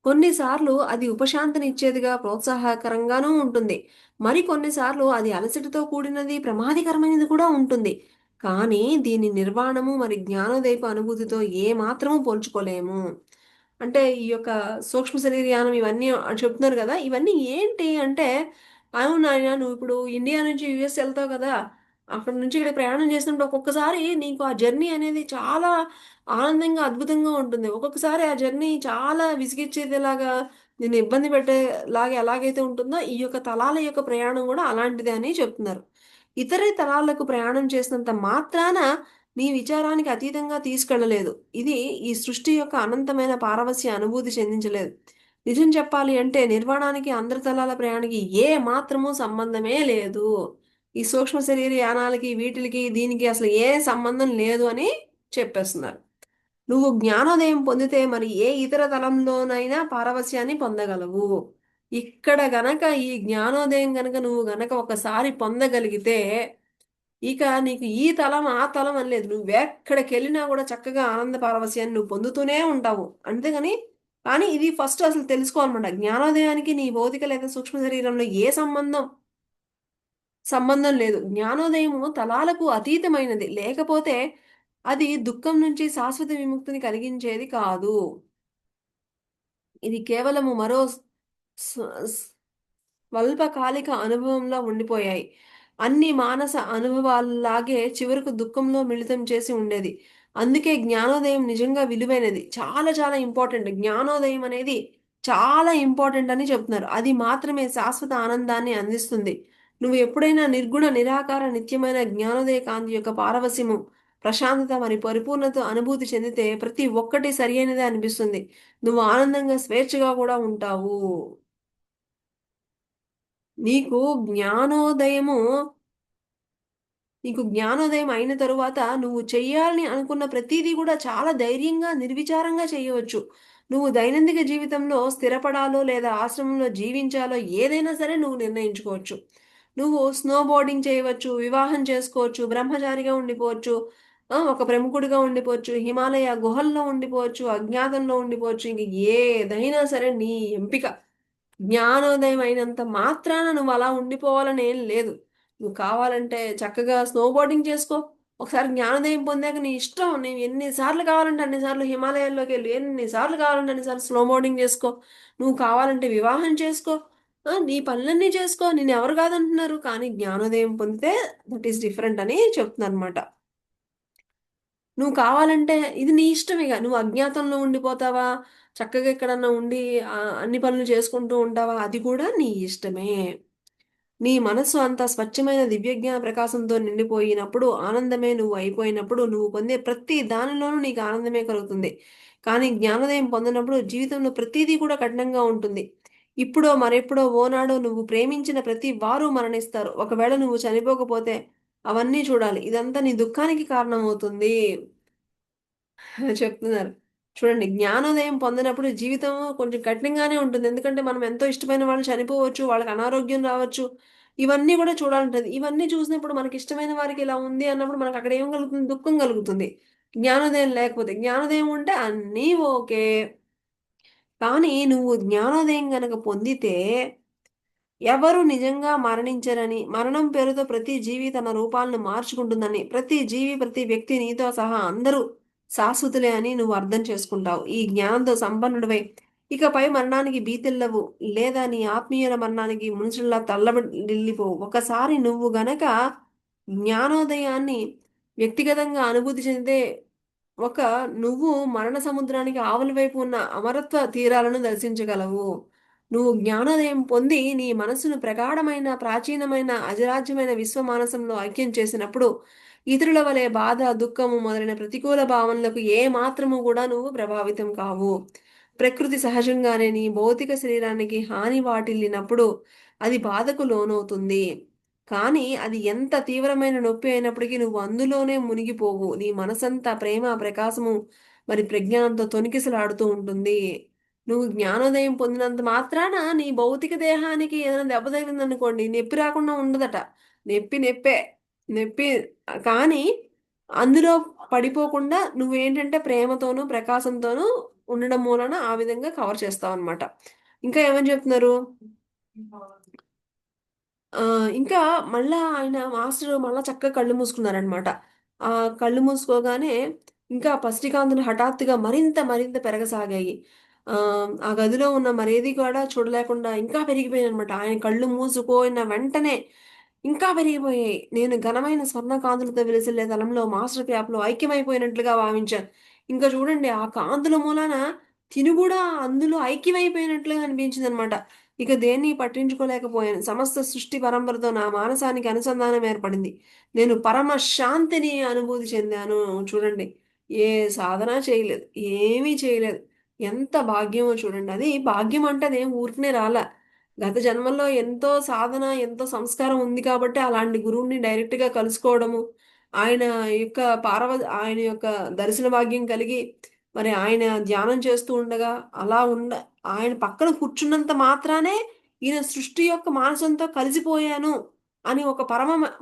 కొన్నిసార్లు అది ఉపశాంతినిచ్చేదిగా, ప్రోత్సాహకరంగానూ ఉంటుంది. మరి కొన్నిసార్లు అది అలసటతో కూడినది, ప్రమాదకరమైనది కూడా ఉంటుంది. కానీ దీని నిర్వాణము మరి జ్ఞానోదయపు అనుభూతితో ఏ మాత్రము పోల్చుకోలేము. అంటే ఈ యొక్క సూక్ష్మ శరీరయానం ఇవన్నీ చెప్తున్నారు గదా! ఇవన్నీ ఏంటి అంటే, అవును నాయన నువ్విప్పుడు ఇండియా నుంచి యూఎస్ ఎళ్తావు గదా! అక్కడి నుంచి ఇక్కడ ప్రయాణం చేస్తున్నప్పుడు ఒక్కొక్కసారి నీకు ఆ జర్నీ అనేది చాలా ఆనందంగా, అద్భుతంగా ఉంటుంది. ఒక్కొక్కసారి ఆ జర్నీ చాలా విసిగిచ్చేదిలాగా, నిన్ను ఇబ్బంది పెట్టేలాగా ఎలాగైతే ఉంటుందో, ఈ యొక్క తలాల యొక్క ప్రయాణం గూడా అలాంటిదే అని చెప్తున్నారు. ఇతర తలాలకు ప్రయాణం చేసినంత మాత్రాన నీ విచారానికి అతీతంగా తీసుకెళ్ళలేదు. ఇది ఈ సృష్టి యొక్క అనంతమైన పారవస్య అనుభూతి చెందించలేదు. నిజం చెప్పాలి అంటే నిర్వాణానికి, అంతర్తలాల ప్రయాణానికి ఏ మాత్రము సంబంధమే లేదు. ఈ సూక్ష్మ శరీర యానాలకి, వీటిలకి, దీనికి అసలు ఏ సంబంధం లేదు అని చెప్పేస్తున్నారు. నువ్వు జ్ఞానోదయం పొందితే మరి ఏ ఇతర తలంలోనైనా పారవస్యాన్ని పొందగలవు. ఇక్కడ గనక ఈ జ్ఞానోదయం గనక నువ్వు గనక ఒకసారి పొందగలిగితే, ఇక నీకు ఈ తలం, ఆ తలం అని లేదు. నువ్వెక్కడికెళ్ళినా గూడా చక్కగా ఆనంద పారవస్యాన్ని నువ్వు పొందుతూనే ఉంటావు. అంతేగాని కానీ ఇది ఫస్ట్ అసలు తెలుసుకోవాలన్నమాట. జ్ఞానోదయానికి నీ భౌతిక లేదా సూక్ష్మ శరీరంలో ఏ సంబంధం లేదు. జ్ఞానోదయము తలాలకు అతీతమైనది. లేకపోతే అది దుఃఖం నుంచి శాశ్వత విముక్తిని కలిగించేది కాదు. ఇది కేవలము మరో స్ స్ స్వల్పకాలిక అనుభవంలా ఉండిపోయాయి. అన్ని మానస అనుభవాల్లాగే చివరకు దుఃఖంలో మిళితం చేసి ఉండేది. అందుకే జ్ఞానోదయం నిజంగా విలువైనది. చాలా చాలా ఇంపార్టెంట్. జ్ఞానోదయం అనేది చాలా ఇంపార్టెంట్ అని చెప్తున్నారు. అది మాత్రమే శాశ్వత ఆనందాన్ని అందిస్తుంది. నువ్వు ఎప్పుడైనా నిర్గుణ, నిరాకార, నిత్యమైన జ్ఞానోదయ కాంతి యొక్క పారవశ్యము, ప్రశాంతత మరి పరిపూర్ణత అనుభూతి చెందితే ప్రతి ఒక్కటి సరియైనదే అనిపిస్తుంది. నువ్వు ఆనందంగా, స్వేచ్ఛగా కూడా ఉంటావు. నీకు జ్ఞానోదయము నీకు జ్ఞానోదయం అయిన తరువాత నువ్వు చెయ్యాలని అనుకున్న ప్రతీదీ కూడా చాలా ధైర్యంగా, నిర్విచారంగా చేయవచ్చు. నువ్వు దైనందిక జీవితంలో స్థిరపడాలో లేదా ఆశ్రమంలో జీవించాలో ఏదైనా సరే నువ్వు నిర్ణయించుకోవచ్చు. నువ్వు స్నో బోర్డింగ్ చేయవచ్చు, వివాహం చేసుకోవచ్చు, బ్రహ్మచారిగా ఉండిపోవచ్చు, ఒక ప్రముఖుడిగా ఉండిపోవచ్చు, హిమాలయ గుహల్లో ఉండిపోవచ్చు, అజ్ఞాతంలో ఉండిపోవచ్చు. ఇంక ఏదైనా సరే నీ ఎంపిక. జ్ఞానోదయం అయినంత మాత్రాన నువ్వు అలా ఉండిపోవాలని ఏం లేదు. నువ్వు కావాలంటే చక్కగా స్నో బోర్డింగ్ చేసుకో. ఒకసారి జ్ఞానోదయం పొందాక నీ ఇష్టం. నీవు ఎన్ని సార్లు కావాలంటే అన్ని సార్లు హిమాలయాల్లోకెళ్ళు. ఎన్ని సార్లు కావాలంటే అన్ని సార్లు స్నో బోర్డింగ్ చేసుకో. నువ్వు కావాలంటే వివాహం చేసుకో. నీ పనులన్నీ చేసుకో. నిన్నెవరు కాదంటున్నారు. కానీ జ్ఞానోదయం పొందితే దట్ ఈస్ డిఫరెంట్ అని చెప్తున్నానన్నమాట. నువ్వు కావాలంటే ఇది నీ ఇష్టం ఇగ. నువ్వు అజ్ఞాతంలో ఉండిపోతావా? చక్కగా ఎక్కడన్నా ఉండి అన్ని పనులు చేసుకుంటూ ఉంటావా? అది కూడా నీ ఇష్టమే. నీ మనస్సు అంత స్వచ్ఛమైన దివ్యజ్ఞాన ప్రకాశంతో నిండిపోయినప్పుడు, ఆనందమే నువ్వు అయిపోయినప్పుడు, నువ్వు పొందే ప్రతి దానిలోనూ నీకు ఆనందమే కలుగుతుంది. కానీ జ్ఞానోదయం పొందినప్పుడు జీవితంలో ప్రతీదీ కూడా కఠినంగా ఉంటుంది. ఇప్పుడో, మరెప్పుడో, ఓనాడో నువ్వు ప్రేమించిన ప్రతి వారు మరణిస్తారు. ఒకవేళ నువ్వు చనిపోకపోతే అవన్నీ చూడాలి. ఇదంతా నీ దుఃఖానికి కారణమవుతుంది. చెప్తున్నారు. చూడండి జ్ఞానోదయం పొందినప్పుడు జీవితం కొంచెం కఠినంగానే ఉంటుంది. ఎందుకంటే మనం ఎంతో ఇష్టమైన వాళ్ళు చనిపోవచ్చు. వాళ్ళకి అనారోగ్యం రావచ్చు. ఇవన్నీ గూడా చూడాలంటది. ఇవన్నీ చూసినప్పుడు మనకిష్టమైన వారికి ఇలా ఉంది అన్నప్పుడు మనకక్కడ ఏం కలుగుతుంది? దుఃఖం కలుగుతుంది. జ్ఞానోదయం లేకపోతే. జ్ఞానోదయం ఉంటే అన్నీ ఓకే. కానీ నువ్వు జ్ఞానోదయం గనక పొందితే ఎవరు నిజంగా మరణించరని, మరణం పేరుతో ప్రతి జీవి తన రూపాలను మార్చుకుంటుందని, ప్రతి జీవి, ప్రతి వ్యక్తి నీతో సహా అందరూ శాశ్వతులే అని నువ్వు అర్థం చేసుకుంటావు. ఈ జ్ఞానంతో సంపన్నుడివై ఇకపై మరణానికి భీతిల్లవు. లేదా నీ ఆత్మీయుల మరణానికి మనుషుల్లా తల్లడిల్లిపోవు. ఒకసారి నువ్వు గనక జ్ఞానోదయాన్ని వ్యక్తిగతంగా అనుభూతి చెందితే ఒక నువ్వు మరణ సముద్రానికి ఆవలి వైపు ఉన్న అమరత్వ తీరాలను దర్శించగలవు. నువ్వు జ్ఞానోదయం పొంది నీ మనసును ప్రగాఢమైన, ప్రాచీనమైన, అజరాజ్యమైన విశ్వమానసంలో ఐక్యం చేసినప్పుడు ఇతరుల వలె బాధ, దుఃఖము మొదలైన ప్రతికూల భావనలకు ఏ మాత్రము కూడా నువ్వు ప్రభావితం కావు. ప్రకృతి సహజంగానే నీ భౌతిక శరీరానికి హాని వాటిల్లినప్పుడు అది బాధకు లోనవుతుంది. కానీ అది ఎంత తీవ్రమైన నొప్పి అయినప్పటికీ నువ్వు అందులోనే మునిగిపోవు. నీ మనసంతా ప్రేమ, ప్రకాశము మరి ప్రజ్ఞానంతో తొణికిసలాడుతూ ఉంటుంది. నువ్వు జ్ఞానోదయం పొందినంత మాత్రాన నీ భౌతిక దేహానికి ఏదైనా దెబ్బ తగిలిందనుకోండి, నొప్పి రాకుండా ఉండదట. నొప్పి నొప్పే. నొప్పి కానీ అందులో పడిపోకుండా నువ్వేంటంటే ప్రేమతోనూ, ప్రకాశంతోనూ ఉండడం మూలన ఆ విధంగా కవర్ చేస్తావన్నమాట. ఇంకా ఏమని చెప్తున్నారు? ఇంకా మళ్ళా ఆయన మాస్టరు మళ్ళా చక్కగా కళ్ళు మూసుకున్నారనమాట. కళ్ళు మూసుకోగానే ఇంకా పసిడికాంతులు హఠాత్తుగా మరింత మరింత పెరగసాగాయి. ఆ గదిలో ఉన్న మరేది కూడా చూడలేకుండా ఇంకా పెరిగిపోయాయనమాట. ఆయన కళ్ళు మూసుకుపోయిన వెంటనే ఇంకా పెరిగిపోయాయి. నేను ఘనమైన స్వర్ణకాంతులతో విలసిల్లే తలంలో మాస్టర్ క్యాప్‌లో ఐక్యమైపోయినట్లుగా భావించాను. ఇంకా చూడండి ఆ కాంతుల మూలాన తిను గూడా అందులో ఐక్యమైపోయినట్లుగా అనిపించిందనమాట. ఇక దేన్ని పట్టించుకోలేకపోయాను. సమస్త సృష్టి పరంపరతో నా మానసానికి అనుసంధానం ఏర్పడింది. నేను పరమ శాంతిని అనుభూతి చెందాను. చూడండి. ఏ సాధన చేయలేదు. ఏమీ చేయలేదు. ఎంత భాగ్యమో చూడండి. అది భాగ్యం అంటే అదేం ఊరికనే రాలా. గత జన్మల్లో ఎంతో సాధన, ఎంతో సంస్కారం ఉంది కాబట్టి అలాంటి గురువుని డైరెక్ట్‌గా కలుసుకోవడము, ఆయన యొక్క ఆయన యొక్క దర్శన భాగ్యం కలిగి మరి ఆయన ధ్యానం చేస్తూ ఉండగా అలా ఆయన పక్కన కూర్చున్నంత మాత్రానే ఈయన సృష్టి యొక్క మానసంతో కలిసిపోయాను అని ఒక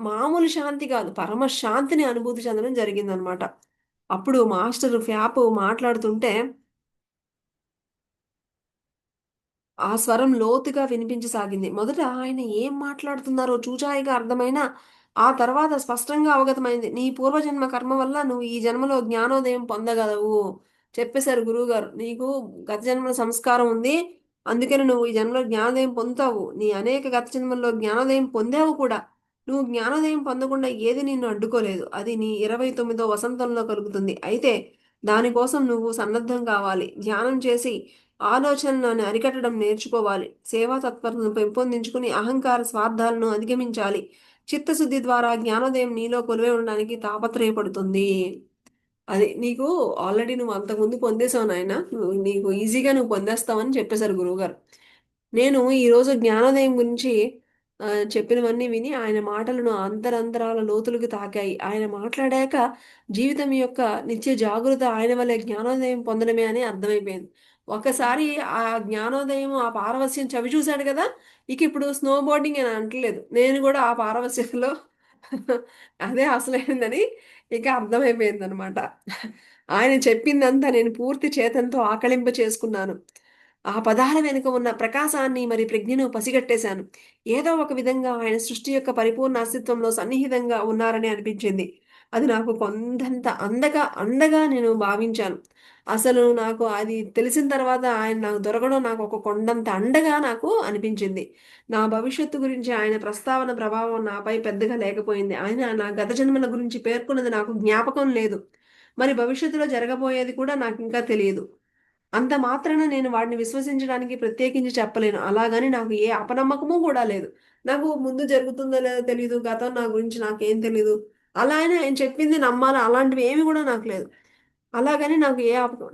మామూలు శాంతి కాదు. పరమ శాంతిని అనుభూతి చెందడం జరిగిందనమాట. అప్పుడు మాస్టరు ఫ్యాపు మాట్లాడుతుంటే ఆ స్వరం లోతుగా వినిపించసాగింది. మొదట ఆయన ఏం మాట్లాడుతున్నారో చూచాయిగా అర్థమైనా, ఆ తర్వాత స్పష్టంగా అవగతమైంది. "నీ పూర్వజన్మ కర్మ వల్ల నువ్వు ఈ జన్మలో జ్ఞానోదయం పొందగలవు." చెప్పేశారు గురువుగారు. "నీకు గత జన్మల సంస్కారం ఉంది. అందుకని నువ్వు ఈ జన్మలో జ్ఞానోదయం పొందుతావు. నీ అనేక గత జన్మల్లో జ్ఞానోదయం పొందావు కూడా. నువ్వు జ్ఞానోదయం పొందకుండా ఏది నిన్ను అడ్డుకోలేదు. అది నీ 29వ వసంతంలో కలుగుతుంది. అయితే దానికోసం నువ్వు సన్నద్ధం కావాలి. ధ్యానం చేసి ఆలోచనలను అరికట్టడం నేర్చుకోవాలి. సేవా తత్పరతను పెంపొందించుకుని అహంకార స్వార్థాలను అధిగమించాలి. చిత్తశుద్ధి ద్వారా జ్ఞానోదయం నీలో కొలువై ఉండడానికి తాపత్రయపడుతుంది. అది నీకు ఆల్రెడీ నువ్వు అంతకుముందు పొందేసావు నాయన. నీకు ఈజీగా నువ్వు పొందేస్తావని చెప్పేశారు గురువుగారు. నేను ఈరోజు జ్ఞానోదయం గురించి చెప్పినవన్నీ విని ఆయన మాటలను అంతరంతరాల లోతులకు తాకాయి. ఆయన మాట్లాడాక జీవితం యొక్క నిత్య జాగృత ఆయన వల్లే జ్ఞానోదయం పొందడమే అని అర్థమైపోయింది. ఒకసారి ఆ జ్ఞానోదయం, ఆ పారవస్యం చవి చూశాడు కదా! ఇక ఇప్పుడు స్నో బోర్డింగ్ అని అంటలేదు. నేను కూడా ఆ పారవస్యంలో అదే అసలైందని ఇక అర్థమైపోయిందనమాట. ఆయన చెప్పిందంతా నేను పూర్తి చేతనతో ఆకళింప చేసుకున్నాను. ఆ పదాల వెనుక ఉన్న ప్రకాశాన్ని మరి ప్రజ్ఞను పసిగట్టేశాను. ఏదో ఒక విధంగా ఆయన సృష్టి యొక్క పరిపూర్ణ అస్తిత్వంలో సన్నిహితంగా ఉన్నారని అనిపించింది. అది నాకు కొండంత అండగా నేను భావించాను. అసలు నాకు అది తెలిసిన తర్వాత ఆయన నాకు దొరకడం నాకు ఒక కొండంత అండగా నాకు అనిపించింది. నా భవిష్యత్తు గురించి ఆయన ప్రస్తావన ప్రభావం నాపై పెద్దగా లేకపోయింది. ఆయన నా గత జన్మల గురించి పేర్కొన్నది నాకు జ్ఞాపకం లేదు. మరి భవిష్యత్తులో జరగబోయేది కూడా నాకింకా తెలియదు. అంత మాత్రాన నేను వాడిని విశ్వసించడానికి ప్రత్యేకించి చెప్పలేను. అలాగని నాకు ఏ అపనమ్మకము కూడా లేదు. నాకు ముందు జరుగుతుందో లేదో తెలీదు. గతం నా గురించి నాకేం తెలీదు. అలా అని ఆయన చెప్పింది నమ్మాలా అలాంటివి ఏమి కూడా నాకు లేదు. అలాగని నాకు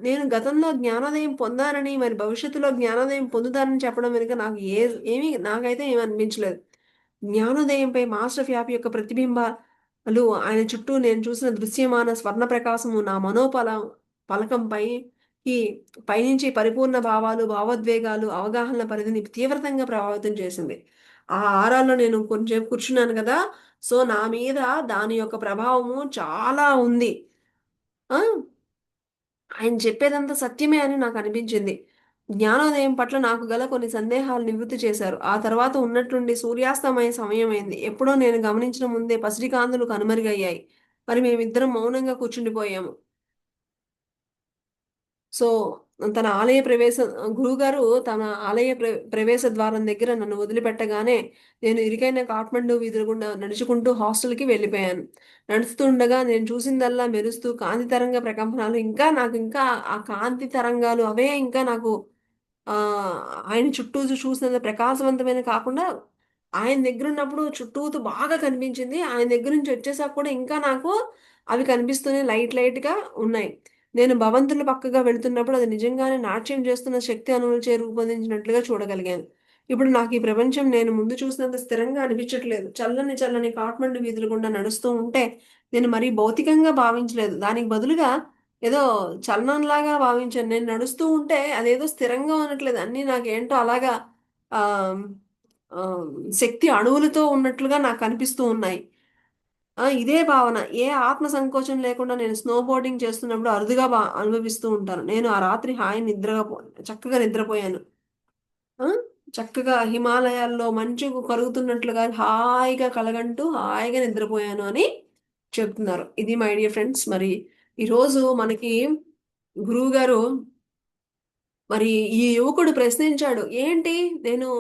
నేను గతంలో జ్ఞానోదయం పొందానని, మరి భవిష్యత్తులో జ్ఞానోదయం పొందుతానని చెప్పడం వెనుక నాకు నాకైతే ఏమి అనిపించలేదు. జ్ఞానోదయంపై మాస్టర్ ఫ్యాప్ యొక్క ప్రతిబింబాలు ఆయన చుట్టూ నేను చూసిన దృశ్యమాన స్వర్ణ ప్రకాశము నా పలకంపై ఈ పైనుంచి పరిపూర్ణ భావాలు, భావోద్వేగాలు, అవగాహనల పరిధిని తీవ్రతంగా ప్రభావితం చేసింది. ఆ ఆరాల్లో నేను కొంచెంసేపు కూర్చున్నాను కదా! సో, నా మీద దాని యొక్క ప్రభావము చాలా ఉంది. ఆ! ఆయన చెప్పేదంతా సత్యమే అని నాకనిపించింది. జ్ఞానోదయం పట్ల నాకు గల కొన్ని సందేహాలు నివృత్తి చేశారు. ఆ తర్వాత ఉన్నట్లుండి సూర్యాస్తమయ సమయమైంది. ఎప్పుడో నేను గమనించిన ముందే పసిడి కాంతులు కనుమరుగయ్యాయి. మరి మేమిద్దరం మౌనంగా కూర్చుండిపోయాము. సో, తన ఆలయ ప్రవేశ గురువుగారు తన ఆలయ ప్రవేశ ద్వారం దగ్గర నన్ను వదిలిపెట్టగానే, నేను ఇరుకైన కాఠ్మండూ వీధుల గుండా నడుచుకుంటూ హాస్టల్‌కి వెళ్ళిపోయాను. నడుస్తుండగా నేను చూసిందల్లా మెరుస్తూ కాంతి తరంగ ప్రకంపనలు ఇంకా ఆ కాంతి తరంగాలు అవే ఇంకా నాకు ఆహ్, ఆయన చుట్టూ చూసినంత ప్రకాశవంతమైన కాకుండా, ఆయన దగ్గరున్నప్పుడు చుట్టూతా బాగా కనిపించింది. ఆయన దగ్గర నుంచి వచ్చేసాక కూడా ఇంకా నాకు అవి కనిపిస్తూనే లైట్‌గా ఉన్నాయి. నేను భవంతుల పక్కగా వెళ్తున్నప్పుడు అది నిజంగానే నాట్యం చేస్తున్న శక్తి అణువులచే రూపొందించినట్లుగా చూడగలిగాను. ఇప్పుడు నాకు ఈ ప్రపంచం నేను ముందు చూసినంత స్థిరంగా అనిపించట్లేదు. చల్లని కాఠ్మండు వీధుల గుండా నడుస్తూ ఉంటే నేను మరీ భౌతికంగా భావించలేదు. దానికి బదులుగా ఏదో చలనంలాగా భావించాను. నేను నడుస్తూ ఉంటే అదేదో స్థిరంగా ఉండట్లేదు. అన్నీ నాకేంటో అలాగా ఆహ్, ఆహ్, శక్తి అణువులతో ఉన్నట్లుగా నాకు కనిపిస్తూ ఉన్నాయి. ఇదే భావన. ఏ ఆత్మ సంకోచం లేకుండా నేను స్నో బోర్డింగ్ చేస్తున్నప్పుడు అరుదుగా అనుభవిస్తూ ఉంటాను. నేను ఆ రాత్రి చక్కగా నిద్రపోయాను. ఆ! చక్కగా హిమాలయాల్లో మంచు కరుగుతున్నట్లుగా హాయిగా కలగంటూ హాయిగా నిద్రపోయాను అని చెప్తున్నారు. ఇది మై డియర్ ఫ్రెండ్స్ మరి ఈరోజు మనకి గురువుగారు మరి ఈ యువకుడు ప్రశ్నించాడు. ఏంటి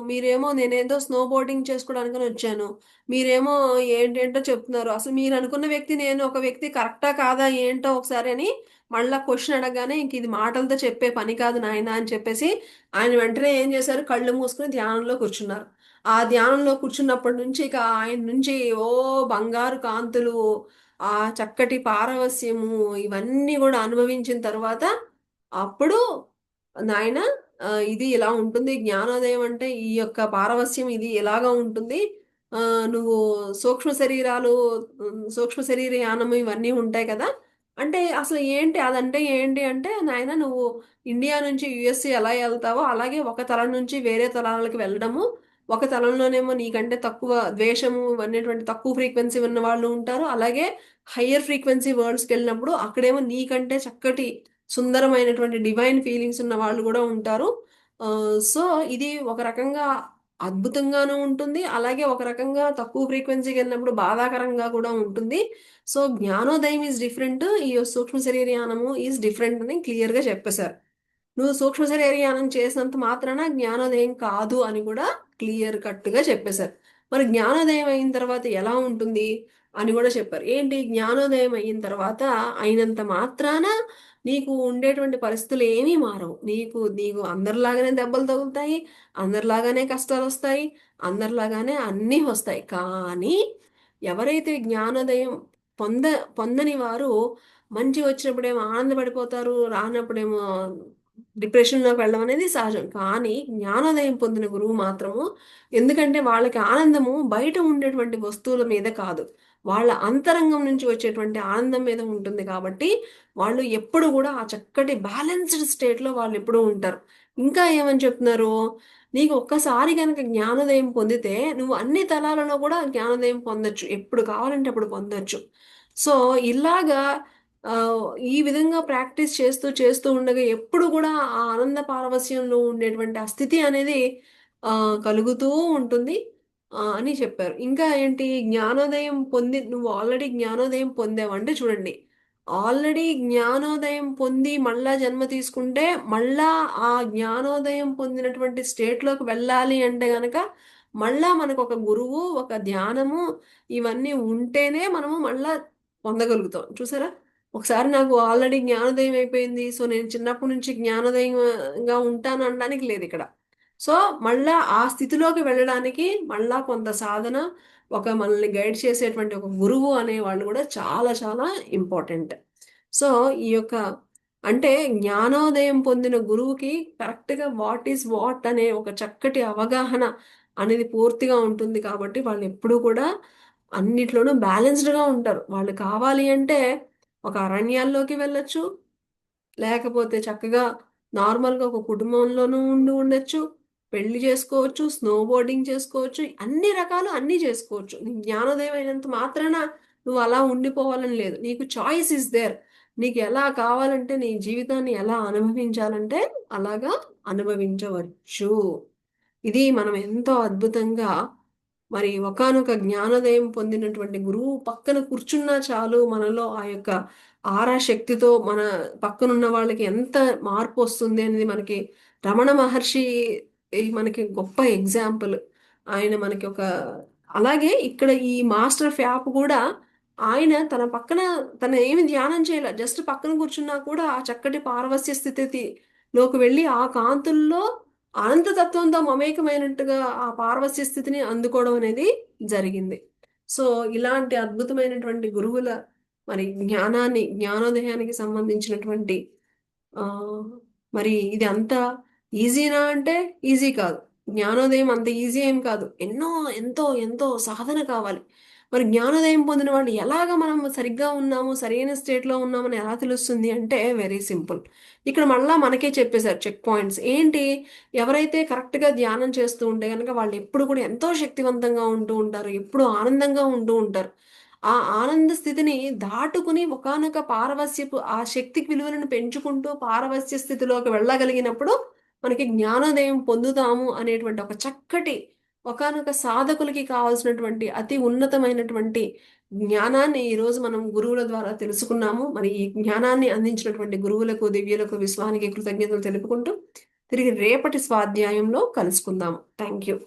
మీరేమో నేనేదో స్నో బోర్డింగ్ చేసుకోవడానికని వచ్చాను. మీరేమో ఏంటేంటో చెప్తున్నారు. అసలు మీరనుకున్న వ్యక్తి నేను ఒక వ్యక్తి కరెక్టా? కాదా? ఏంటో ఒకసారి అని మళ్ళా క్వెషన్ అడగగానే ఇంక ఇది మాటలతో చెప్పే పని కాదు నాయనా అని చెప్పేసి ఆయన వెంటనే ఏం చేశారు? కళ్ళు మూసుకొని ధ్యానంలో కూర్చున్నారు. ఆ ధ్యానంలో కూర్చున్నప్పటి నుంచి ఇక ఆయన నుంచి ఓ బంగారు కాంతులు, ఆ చక్కటి పారవస్యము ఇవన్నీ గూడా అనుభవించిన తర్వాత అప్పుడు నాయనా ఇది ఇలా ఉంటుంది. జ్ఞానోదయం అంటే ఈ యొక్క పారవస్యం ఇది ఇలాగా ఉంటుంది. నువ్వు సూక్ష్మ శరీరాలు సూక్ష్మ శరీర యానము ఇవన్నీ ఉంటాయి కదా! అంటే అసలు ఏంటి అదంటే ఏంటి అంటే, నాయనా నువ్వు ఇండియా నుంచి యూఎస్‌ఏ ఎలా ఎళ్తావో అలాగే ఒక తలం నుంచి వేరే తలాలకు వెళ్ళడము. ఒక తలంలోనేమో నీకంటే తక్కువ ద్వేషము అనేటువంటి తక్కువ ఫ్రీక్వెన్సీ ఉన్న వాళ్ళు ఉంటారు. అలాగే హయ్యర్ ఫ్రీక్వెన్సీ వరల్డ్స్‌కెళ్ళినప్పుడు అక్కడేమో నీకంటే చక్కటి సుందరమైనటువంటి డివైన్ ఫీలింగ్స్ ఉన్న వాళ్ళు గూడా ఉంటారు. సో, ఇది ఒక రకంగా అద్భుతంగాను ఉంటుంది. అలాగే ఒక రకంగా తక్కువ ఫ్రీక్వెన్సీకెళ్ళినప్పుడు బాధాకరంగా కూడా ఉంటుంది. సో, జ్ఞానోదయం ఈస్ డిఫరెంట్. ఈ సూక్ష్మ శరీరయానము ఈస్ డిఫరెంట్ అని క్లియర్‌గా చెప్పేశారు. నువ్వు సూక్ష్మ శరీరయానం చేసినంత మాత్రాన జ్ఞానోదయం కాదు అని కూడా క్లియర్ కట్‌గా చెప్పేశారు. మరి జ్ఞానోదయం అయిన తర్వాత ఎలా ఉంటుంది అని కూడా చెప్పారు. ఏంటి జ్ఞానోదయం అయిన తర్వాత అయినంత మాత్రాన నీకు ఉండేటువంటి పరిస్థితులు ఏమీ మారవు. నీకు నీకు అందరిలాగానే దెబ్బలు తగులుతాయి. అందరిలాగానే కష్టాలొస్తాయి. అందరిలాగానే అన్నీ వస్తాయి. కానీ ఎవరైతే జ్ఞానోదయం పొంద పొందని వారు మంచిగొచ్చినప్పుడేమో ఆనందపడిపోతారు. రానప్పుడేమో డిప్రెషన్‌లోకి వెళ్ళడం అనేది సహజం. కానీ జ్ఞానోదయం పొందిన గురువు మాత్రము ఎందుకంటే వాళ్ళకి ఆనందము బయట ఉండేటువంటి వస్తువుల మీద కాదు. వాళ్ళ అంతరంగం నుంచి వచ్చేటువంటి ఆనందం మీద ఉంటుంది కాబట్టి, వాళ్ళు ఎప్పుడు గూడా ఆ చక్కటి బ్యాలెన్స్‌డ్ స్టేట్‌లో వాళ్ళెప్పుడూ ఉంటారు. ఇంకా ఏమని చెప్తున్నారు, నీకు ఒక్కసారి గనక జ్ఞానోదయం పొందితే, నువ్వు అన్ని తలాలలో గూడా జ్ఞానోదయం పొందొచ్చు. ఎప్పుడు కావాలంటే అప్పుడు పొందొచ్చు. సో, ఇలాగా ఆహ్, ఈ విధంగా ప్రాక్టీస్ చేస్తూ ఉండగా ఎప్పుడు గూడా ఆ ఆనంద పారవస్యంలో ఉండేటువంటి ఆ స్థితి అనేది కలుగుతూ ఉంటుంది అని చెప్పారు. ఇంకా ఏంటి జ్ఞానోదయం నువ్వు ఆల్రెడీ జ్ఞానోదయం పొందావు. అంటే చూడండి, ఆల్రెడీ జ్ఞానోదయం పొంది మళ్ళా జన్మ తీసుకుంటే, మళ్ళా ఆ జ్ఞానోదయం పొందినటువంటి స్టేట్‌లోకి వెళ్ళాలి అంటే గనక, మళ్ళా మనకొక గురువు, ఒక ధ్యానము ఇవన్నీ ఉంటేనే మనము మళ్ళా పొందగలుగుతాం. చూసారా? ఒకసారి నాకు ఆల్రెడీ జ్ఞానోదయం అయిపోయింది. సో, నేను చిన్నప్పటి నుంచి జ్ఞానోదయంగా ఉంటాను అనడానికి లేదిక్కడ. సో, మళ్ళా ఆ స్థితిలోకి వెళ్ళడానికి మళ్ళా కొంత సాధన, ఒక మనల్ని గైడ్ చేసేటువంటి ఒక గురువు అనేవాళ్ళు గూడా చాలా చాలా ఇంపార్టెంట్. సో, ఈ యొక్క అంటే జ్ఞానోదయం పొందిన గురువుకి కరెక్ట్‌గా వాట్ ఈస్ వాట్ అనే ఒక చక్కటి అవగాహన అనేది పూర్తిగా ఉంటుంది కాబట్టి వాళ్ళెప్పుడూ కూడా అన్నిట్లోనూ బ్యాలెన్స్‌డ్‌గా ఉంటారు. వాళ్ళు కావాలి అంటే ఒక అరణ్యాల్లోకి వెళ్ళొచ్చు. లేకపోతే చక్కగా నార్మల్‌గా ఒక కుటుంబంలోనూ ఉండొచ్చు. పెళ్లి చేసుకోవచ్చు. స్నో బోర్డింగ్ చేసుకోవచ్చు. అన్ని రకాలు అన్నీ చేసుకోవచ్చు. నీకు జ్ఞానోదయం అయినంత మాత్రాన నువ్వు అలా ఉండిపోవాలని లేదు. నీకు చాయిస్ ఈస్ దేర్. నీకు ఎలా కావాలంటే నీ జీవితాన్ని ఎలా అనుభవించాలంటే అలాగా అనుభవించవచ్చు. ఇది మనం ఎంతో అద్భుతంగా మరి ఒకానొక జ్ఞానోదయం పొందినటువంటి గురువు పక్కన కూర్చున్నా చాలు మనలో ఆ యొక్క ఆరా శక్తితో మన పక్కనున్న వాళ్ళకి ఎంత మార్పు వస్తుంది అనేది మనకి రమణ మహర్షి మనకి గొప్ప ఎగ్జాంపుల్. ఆయన మనకి ఒక అలాగే ఇక్కడ ఈ మాస్టర్ ఆఫ్ యాప్ కూడా ఆయన తన పక్కన తన ఏమి ధ్యానం చేయలే, జస్ట్ పక్కన కూర్చున్నా కూడా ఆ చక్కటి పారవస్య స్థితిలోకి వెళ్ళి ఆ కాంతుల్లో అనంతతత్వంతో మమేకమైనట్టుగా ఆ పారవస్య స్థితిని అందుకోవడం అనేది జరిగింది. సో ఇలాంటి అద్భుతమైనటువంటి గురువుల మరి జ్ఞానోదయానికి సంబంధించినటువంటి ఆ మరి ఇది అంత ఈజీనా అంటే ఈజీ కాదు. జ్ఞానోదయం అంత ఈజీ ఏం కాదు. ఎంతో ఎంతో సాధన కావాలి. మరి జ్ఞానోదయం పొందిన వాళ్ళు ఎలాగ మనం సరిగ్గా ఉన్నాము, సరైన స్టేట్లో ఉన్నామని ఎలా తెలుస్తుంది అంటే వెరీ సింపుల్. ఇక్కడ మళ్ళా మనకే చెప్పేశారు చెక్ పాయింట్స్ ఏంటి. ఎవరైతే కరెక్ట్గా ధ్యానం చేస్తూ ఉంటే కనుక వాళ్ళు ఎప్పుడు కూడా ఎంతో శక్తివంతంగా ఉంటూ ఉంటారు, ఎప్పుడు ఆనందంగా ఉంటూ ఉంటారు. ఆ ఆనంద స్థితిని దాటుకుని ఒకానొక పారవస్యపు ఆ శక్తి విలువలను పెంచుకుంటూ పారవస్య స్థితిలోకి వెళ్ళగలిగినప్పుడు మనకి జ్ఞానోదయం పొందుతాము అనేటువంటి ఒక చక్కటి ఒకానొక సాధకులకి కావాల్సినటువంటి అతి ఉన్నతమైనటువంటి జ్ఞానాన్ని ఈరోజు మనం గురువుల ద్వారా తెలుసుకున్నాము. మరి ఈ జ్ఞానాన్ని అందించినటువంటి గురువులకు, దివ్యులకు, విశ్వానికి కృతజ్ఞతలు తెలుపుకుంటూ తిరిగి రేపటి స్వాధ్యాయంలో కలుసుకుందాము. Thank you.